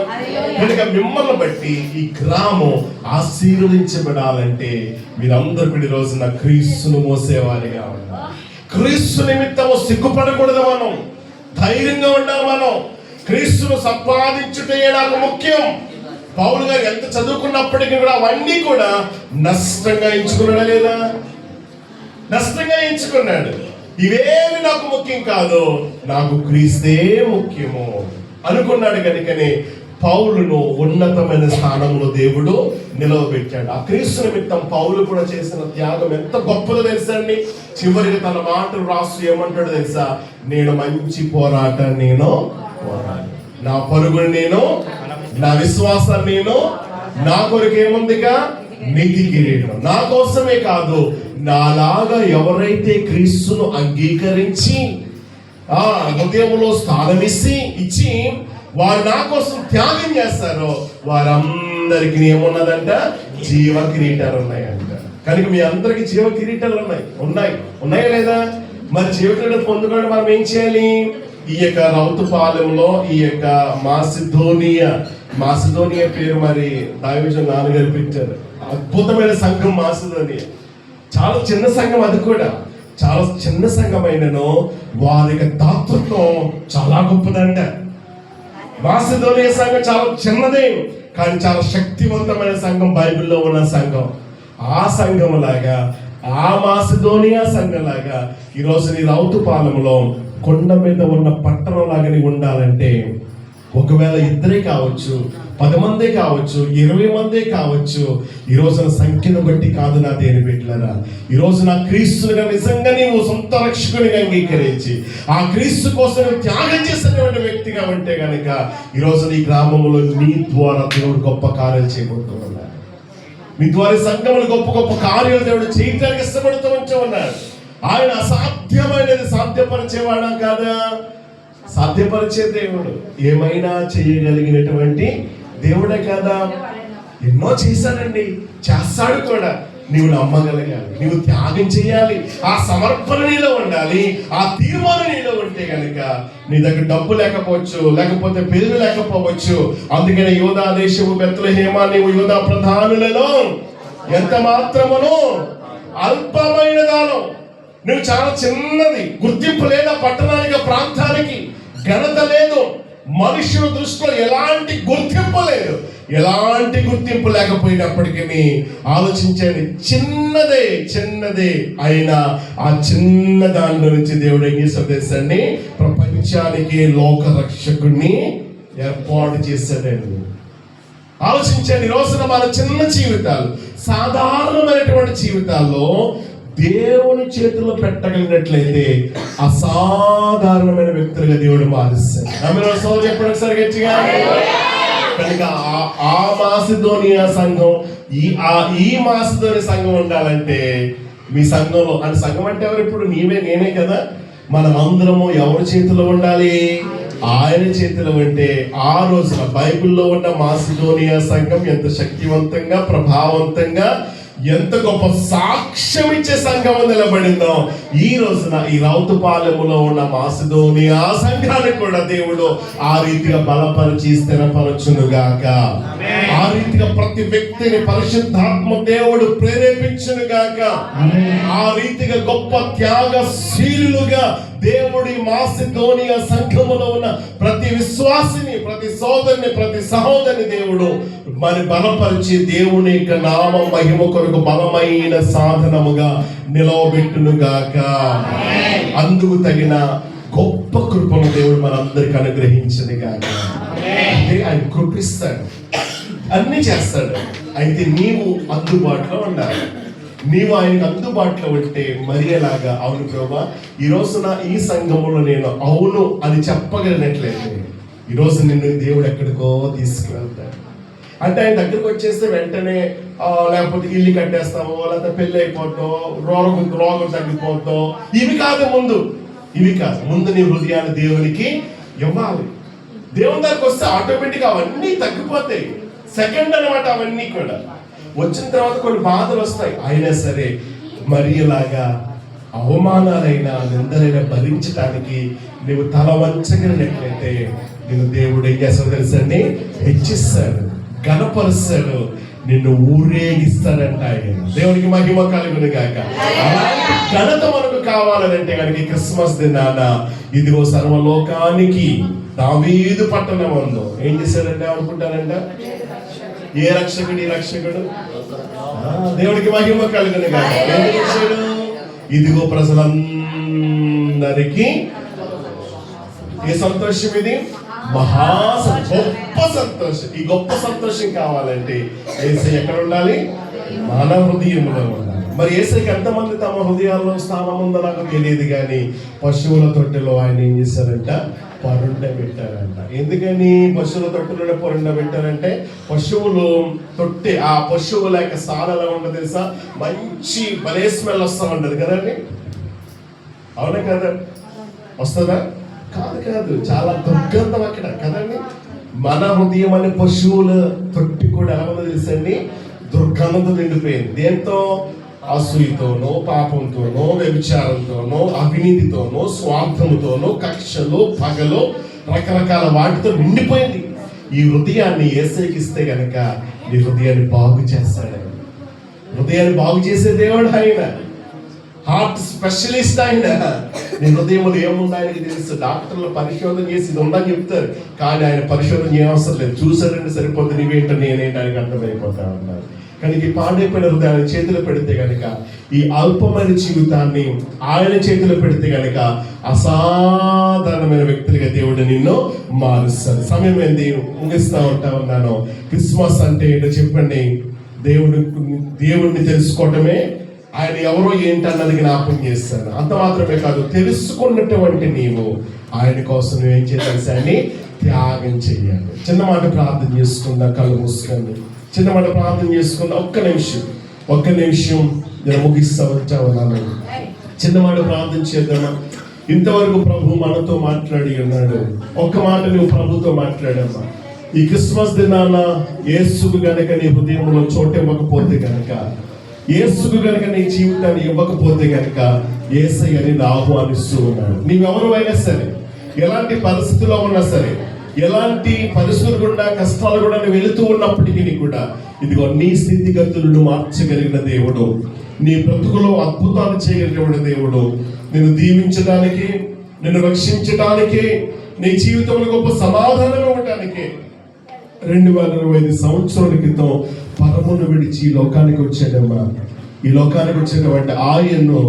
కనుక మిమ్మల్ని బట్టి ఈ గ్రామం ఆశీర్వదించబడాలంటే మీరందరూ ఈ రోజున క్రీస్తును మోసేవారిగా ఉండాలి. క్రీస్తు నిమిత్తము సిగ్గుపడకూడదు, మనం ధైర్యంగా ఉండాలి. మనం క్రీస్తును సంపాదించుటే నాకు ముఖ్యం. పౌలు గారు ఎంత చదువుకున్నప్పటికీ కూడా అవన్నీ కూడా నష్టంగా ఎంచుకున్నాడా లేదా? నష్టంగా ఎంచుకున్నాడు. ఇవేమి నాకు ముఖ్యం కాదు, నాకు క్రీస్తే ముఖ్యము అనుకున్నాడు. కనుకనే పౌలును ఉన్నతమైన స్థానంలో దేవుడు నిలవబెట్టాడు. ఆ క్రీస్తు నిమిత్తం పౌలు కూడా చేసిన త్యాగం ఎంత గొప్పదో తెలుసండి. చివరికి తన మాటలు రాస్తూ ఏమంటాడు తెలుసా? నేను మంచి పోరాటం నేను పోరాడు, నా పరుగుని నేను, నా విశ్వాసాన్ని నేను, నా కొరకు ఏముందిగా నీతి కిరీటం. నా కోసమే కాదు, నాలాగా ఎవరైతే క్రీస్తును అంగీకరించి హృదయంలో స్థానం ఇచ్చి వారు నా కోసం త్యాగం చేస్తారో వారందరికీ ఏమున్నదంట? జీవ కిరీటాలు ఉన్నాయంట. కనుక మీ అందరికి జీవ కిరీటాలు ఉన్నాయా లేదా? మరి జీవ కిరీటం పొందుకోవడం మనం ఏం చేయాలి? ఈ యొక్క రౌతుపాలెంలో ఈ యొక్క మాసిదోనియా పేరు మరి దైవజనులు నాన్నగారు పెట్టారు. అద్భుతమైన సంఘం మాసిదోనియా. చాలా చిన్న సంఘం, అది కూడా చాలా చిన్న సంఘమైనను వారి యొక్క దాతృత్వం చాలా గొప్పదంట. మాసిదోనియా సంఘం చాలా చిన్నదే, కానీ చాలా శక్తివంతమైన సంఘం, బైబిల్లో ఉన్న సంఘం. ఆ సంఘం లాగా, ఆ మాసిదోనియా సంఘం లాగా ఈరోజు నీ రౌతుపాలెంలో కొండ మీద ఉన్న పట్టణం లాగా ఉండాలంటే ఒకవేళ ఇద్దరే కావచ్చు, 10 మందే కావచ్చు, 20 మందే కావచ్చు. ఈ రోజున సంఖ్యను బట్టి కాదు నా దేని బిడ్డలారా. ఈ రోజు నా క్రీస్తునిగా నిజంగా నీవు సొంత రక్షకునిగా అంగీకరించి ఆ క్రీస్తు కోసం త్యాగం చేసినటువంటి వ్యక్తిగా ఉంటే గనక ఈ రోజు నీ గ్రామంలో నీ ద్వారా దేవుడు గొప్ప కార్యాలు చేయబోతున్నాడు. మీ ద్వారా సంఘములు గొప్ప గొప్ప కార్యాలు దేవుడు చేయడానికి ఇష్టపడుతూ ఉంటూ ఉన్నాడు. ఆయన అసాధ్యమైనది సాధ్యపరిచేవాడా కాదా? సాధ్యపరిచే దేవుడు, ఏమైనా చేయగలిగినటువంటి దేవుడే కదా. ఎన్నో చేశాడండి, చేస్తాడు కూడా. నీవు నమ్మగలగాలి, నీవు త్యాగం చేయాలి, ఆ సమర్పణ నీలో ఉండాలి, ఆ తీర్మానం నీలో ఉంటే కనుక నీ దగ్గర డబ్బు లేకపోవచ్చు, లేకపోతే పేరు లేకపోవచ్చు. అందుకనే యూదా దేశము బెత్లెహేమ, నీవు యూదా ప్రధానులలో ఎంత మాత్రమును అల్పమైన దానం. నువ్వు చాలా చిన్నది, గుర్తింపు లేదా పట్టణానికి, ప్రాంతానికి ఘనత లేదు, మనుషుల దృష్టిలో ఎలాంటి గుర్తింపు లేదు. ఎలాంటి గుర్తింపు లేకపోయినప్పటికీ ఆలోచించండి, చిన్నదే అయినా ఆ చిన్న దానిలో నుంచి దేవుడు ఏం చేశాడు తెలుసండి? ప్రపంచానికి లోక రక్షకుడిని ఏర్పాటు చేశాడండి. ఆలోచించండి, ఈ రోజున మన చిన్న జీవితాలు, సాధారణమైనటువంటి జీవితాల్లో దేవుని చేతుల్లో పెట్టగలిగినట్లయితే అసాధారణమైన వ్యక్తులుగా దేవుడు మారుస్తాడు. చెప్పండి ఒకసారి గట్టిగా. కనుక ఆ మాసిదోనియా సంఘం, ఈ మాసిదోనియా సంఘం ఉండాలంటే మీ సంఘంలో, అంటే సంఘం అంటే ఎవరు? ఇప్పుడు నేనే కదా. మనం అందరము ఎవరి చేతిలో ఉండాలి? ఆయన చేతిలో ఉంటే ఆ రోజున బైబిల్లో ఉన్న మాసిదోనియా సంఘం ఎంత శక్తివంతంగా, ప్రభావవంతంగా, ఎంత గొప్ప సాక్ష్యం ఇచ్చే సంఘం నిలబడిందో, ఈ రోజున ఈ రౌతుపాలెములో ఉన్న మాసిదోనియా సంఘాన్ని కూడా దేవుడు ఆ రీతిగా బలపరిచి స్థిరపరచునుగాక. ఆ రీతిగా ప్రతి వ్యక్తిని పరిశుద్ధాత్మ దేవుడు ప్రేరేపించునుగాక. ఆ రీతిగా గొప్ప త్యాగశీలుగా దేవుడి మాసిదోనియా సంఘములో ఉన్న ప్రతి విశ్వాసిని, ప్రతి సోదరుని, ప్రతి సహోదరిని దేవుడు మరి బలపరిచి దేవుని యొక్క నామ మహిమ కొరకు బలమైన సాధనముగా నిలవబెట్టునుగాక. అందుకు తగిన గొప్ప కృపను దేవుడు మనందరికి అనుగ్రహించింది గాక. అంటే ఆయన కృపిస్తాడు, అన్ని చేస్తాడు. అయితే నీవు అందుబాటులో ఉండాలి. నీవు ఆయనకు అందుబాటులో ఉంటే మరి ఎలాగా? అవును ప్రభా, ఈ రోజున ఈ సంఘములో నేను అవును అని చెప్పగలిగినట్లయితే ఈ రోజు నిన్ను దేవుడు ఎక్కడికో తీసుకువెళ్తాడు. అంటే ఆయన దగ్గరకు వచ్చేస్తే వెంటనే లేకపోతే ఇల్లు కట్టేస్తామో, లేకపోతే పెళ్ళి అయిపోతాం, రోగం తగ్గిపోతాం, ఇవి కాదు ముందు నీ హృదయాన్ని దేవునికి ఇవ్వాలి. దేవుని దగ్గరకు వస్తే ఆటోమేటిక్ అవన్నీ తగ్గిపోతాయి. సెకండ్ అన్నమాట అవన్నీ కూడా. వచ్చిన తర్వాత కొన్ని బాధలు వస్తాయి, అయినా సరే
మరియలాగా అవమానాలైనా నిందలైనా భరించడానికి నువ్వు తల వంచగలిగినట్లయితే నేను దేవుడు ఏం చేస్తాడు తెలుసండి, హెచ్చిస్తాడు, గణపరుస్తాడు, నిన్ను ఊరేగిస్తాడంట ఆయన. దేవునికి మహిమ కలుగును గాక. అలాంటి ఘనత మనకు కావాలంటే కనుక క్రిస్మస్ దినాన ఇదిగో సర్వలోకానికి దావీదు పట్టణం ఉందో ఏం చేశాడంటే అనుకుంటారంట, ఏ రక్షకుడు, ఈ రక్షకుడు దేవునికి మహిమ కలుగును గాక. ఏం చేశాడు, ఇదిగో ప్రజలందరికీ ఏ సంతోషం ఇది, గొప్ప సంతోషం. ఈ గొప్ప సంతోషం కావాలంటే యేసయ్య ఎక్కడ ఉండాలి, మన హృదయంలో ఉండాలి. మరి యేసయ్యకి ఎంతమంది తమ హృదయాల్లో స్థానం ఉందో నాకు తెలియదు, కానీ పశువుల తొట్టెలో ఆయన ఏం చేశారంట, పరుండ పెట్టారంట. ఎందుకని పశువుల తొట్టెలో పరుండ పెట్టారంటే, పశువులు తొట్టె, ఆ పశువుల యొక్క స్థానం ఎలా ఉండదు తెలుసా, మంచి భలే స్మెల్ వస్తూ ఉండదు కదండి, అవునా కదా, వస్తుందా, కాదు, చాలా దుర్గంధం అక్కడ కదండి. మన హృదయం అనే పశువుల తొట్టి కూడా ఎలా ఉందో తెలుసండి, దుర్గంధంతో నిండిపోయింది. దేంతో, అసూయతోనో, పాపంతోనో, వ్యభిచారంతోనో, అవినీతితోనో, స్వార్థముతోనో, కక్షలో, పగలో, రకరకాల వాటితో నిండిపోయింది. ఈ హృదయాన్ని యేసయ్యకి ఇస్తే గనక నీ హృదయాన్ని బాగు చేస్తాడు. హృదయాన్ని బాగు చేసే దేవుడు ఆయన, హార్ట్ స్పెషలిస్ట్ ఆయన. నీ హృదయంలో ఏముందో ఆయనకి తెలుసు. డాక్టర్లు పరిశోధన చేసి ఇది ఉందని చెప్తారు, కానీ ఆయన పరిశోధన చేయవసరం లేదు, చూసారంటే సరిపోతుంది, నీవేంటో నేనేంటి ఆయనకి అర్థమైపోతా ఉన్నారు. కానీ ఈ పాడైపోయిన హృదయాన్ని చేతిలో పెడితే గనక, ఈ అల్పమైన జీవితాన్ని ఆయన చేతిలో పెడితే గనక అసాధారణమైన వ్యక్తులుగా దేవుడు నిన్ను మారుస్తాడు. సమయం ఏంది, ముగిస్తా ఉంటా ఉన్నాను. క్రిస్మస్ అంటే ఏంటో చెప్పండి. దేవుడిని తెలుసుకోవటమే, ఆయన ఎవరో ఏంటన్నది జ్ఞాపకం చేస్తాను. అంత మాత్రమే కాదు, తెలుసుకున్నటువంటి నీవు ఆయన కోసం నువ్వేం చేయాలి, త్యాగం చెయ్యాలి. చిన్న మాట ప్రార్థన చేసుకుందా, కళ్ళు మూసుకుంది, చిన్న మాట ప్రార్థన చేసుకుందా. ఒక్క నిమిషం నేను ముగిస్తా వచ్చా ఉన్నాను. చిన్న మాట ప్రార్థన చేద్దామా. ఇంతవరకు ప్రభు మనతో మాట్లాడి ఉన్నాడు. ఒక్క మాట నువ్వు ప్రభుతో మాట్లాడమ్మా. ఈ క్రిస్మస్ దినాన యేసుకు గనక నీ హృదయంలో చోటు ఇవ్వకపోతే గనక, యేసుకు గనక నీ జీవితాన్ని ఇవ్వకపోతే గనక యేసయ్య నిన్ను ఆహ్వానిస్తూ ఉన్నాడు. నీవెవరు అయినా సరే, ఎలాంటి పరిస్థితుల్లో ఉన్నా సరే, ఎలాంటి పరిస్థితులు గుండా, కష్టాలు కూడా నువ్వు వెళుతూ ఉన్నప్పటికీ కూడా, ఇదిగో నీ స్థితిగతులను మార్చగలిగిన దేవుడు, నీ బ్రతుకులో అద్భుతాలు చేయగలిగిన దేవుడు, నిన్ను దీవించడానికి, నిన్ను రక్షించడానికి, నీ జీవితంలో గొప్ప సమాధానం ఇవ్వడానికి 2025 సంవత్సరాల క్రితం పరమును విడిచి ఈ లోకానికి వచ్చాడమ్మా. ఈ లోకానికి వచ్చినటువంటి ఆయన్ను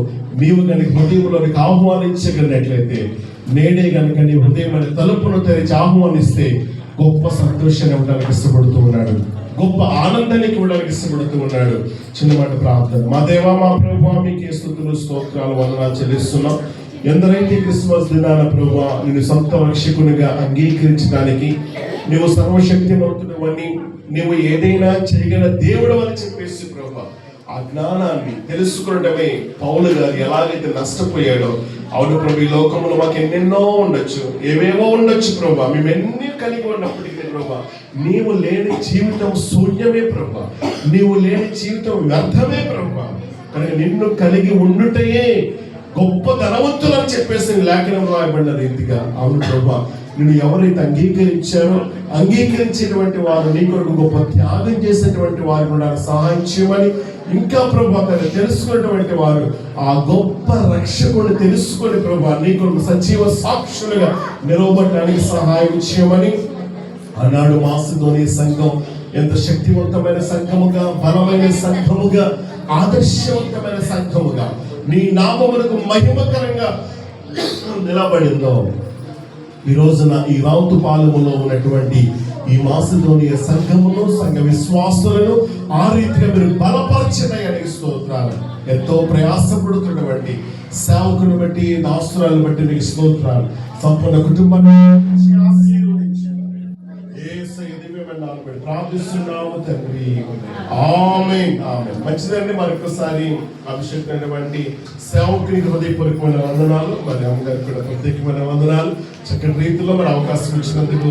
నీవు కనుక హృదయంలోనికి ఆహ్వానించగలిగినట్లయితే, నేడే కనుక నీ హృదయం అనే తలుపును తెరిచి ఆహ్వానిస్తే గొప్ప సంతోషాన్ని ఇవ్వడానికి ఇష్టపడుతూ ఉన్నాడు, గొప్ప ఆనందాన్ని ఇవ్వడానికి ఇష్టపడుతూ ఉన్నాడు. చిన్నమాట ప్రార్థన. మా దేవా, మా ప్రభువా, మీకే స్తుతులు, స్తోత్రాలు, వందనాలు చెల్లిస్తున్నాం. ఎందరైతే క్రిస్మస్ దినాన ప్రభువా నిన్ను సొంత రక్షకునిగా అంగీకరించడానికి, నువ్వు సర్వశక్తిమంతుడవని, నువ్వు ఏదైనా చేయగల దేవుడు అని చెప్పేసి ప్రభువా, ఆ జ్ఞానాన్ని తెలుసుకోవడమే పౌలు గారు ఎలాగైతే నష్టపోయాడో, అవును ప్రభు, ఈ లోకంలో మాకు ఎన్నెన్నో ఉండొచ్చు, ఏవేవో ఉండొచ్చు ప్రభా, మేము ఎన్ని కలిగి ఉన్నప్పటికీ ప్రభా, నీవు లేని జీవితం శూన్యమే ప్రభా, నీవు లేని జీవితం వ్యర్థమే ప్రభా. కనుక నిన్ను కలిగి ఉండుటయే గొప్ప ధనవంతులు అని చెప్పేసి లేఖనం రాయబడిన రీతిగా, అవును ప్రభా, నిన్ను ఎవరైతే అంగీకరించారో, అంగీకరించేటువంటి వారు నీ కొరకు గొప్ప త్యాగం చేసేటువంటి వారు కూడా సహాయం చేయమని, ఇంకా ప్రభా తెలుసుకున్నటువంటి వారు ఆ గొప్ప రక్షకుని తెలుసుకొని ప్రభా నీ కొరకు సజీవ సాక్షులుగా నిలవబడడానికి సహాయం చేయమని. ఆనాడు మాసిదోనియ సంఘం ఎంత శక్తివంతమైన సంఘముగా, బలమైన సంఘముగా, ఆదర్శవంతమైన సంఘముగా, నీ నామమునకు మహిమకరంగా నిలబడిందో, ఈ రోజున ఈ రావుతుపాలెములో ఉన్నటువంటి ఈ మాసిదోనియ సంఘమును, సంఘ విశ్వాసులను ఆ రీతిగా మీరు బలపరచడానికి స్తోత్రాలు. ఎంతో ప్రయాసపడుతున్నటువంటి సేవకుని బట్టి, దాసురాలను బట్టి నీకు స్తోత్రాలు. సంపూర్ణ కుటుంబాన్ని ప్రార్థిస్తున్నాము తండ్రి. ఆమేన్, ఆమేన్. మంచిదండి. మరొకసారి అభిషేకమైనటువంటి సేవకుని హృదయపూర్వకమైన వందనాలు, మరి అమ్మగారికి కూడా ప్రత్యేకమైన వందనాలు. చక్కటి రీతిలో మరి అవకాశం ఇచ్చినందుకు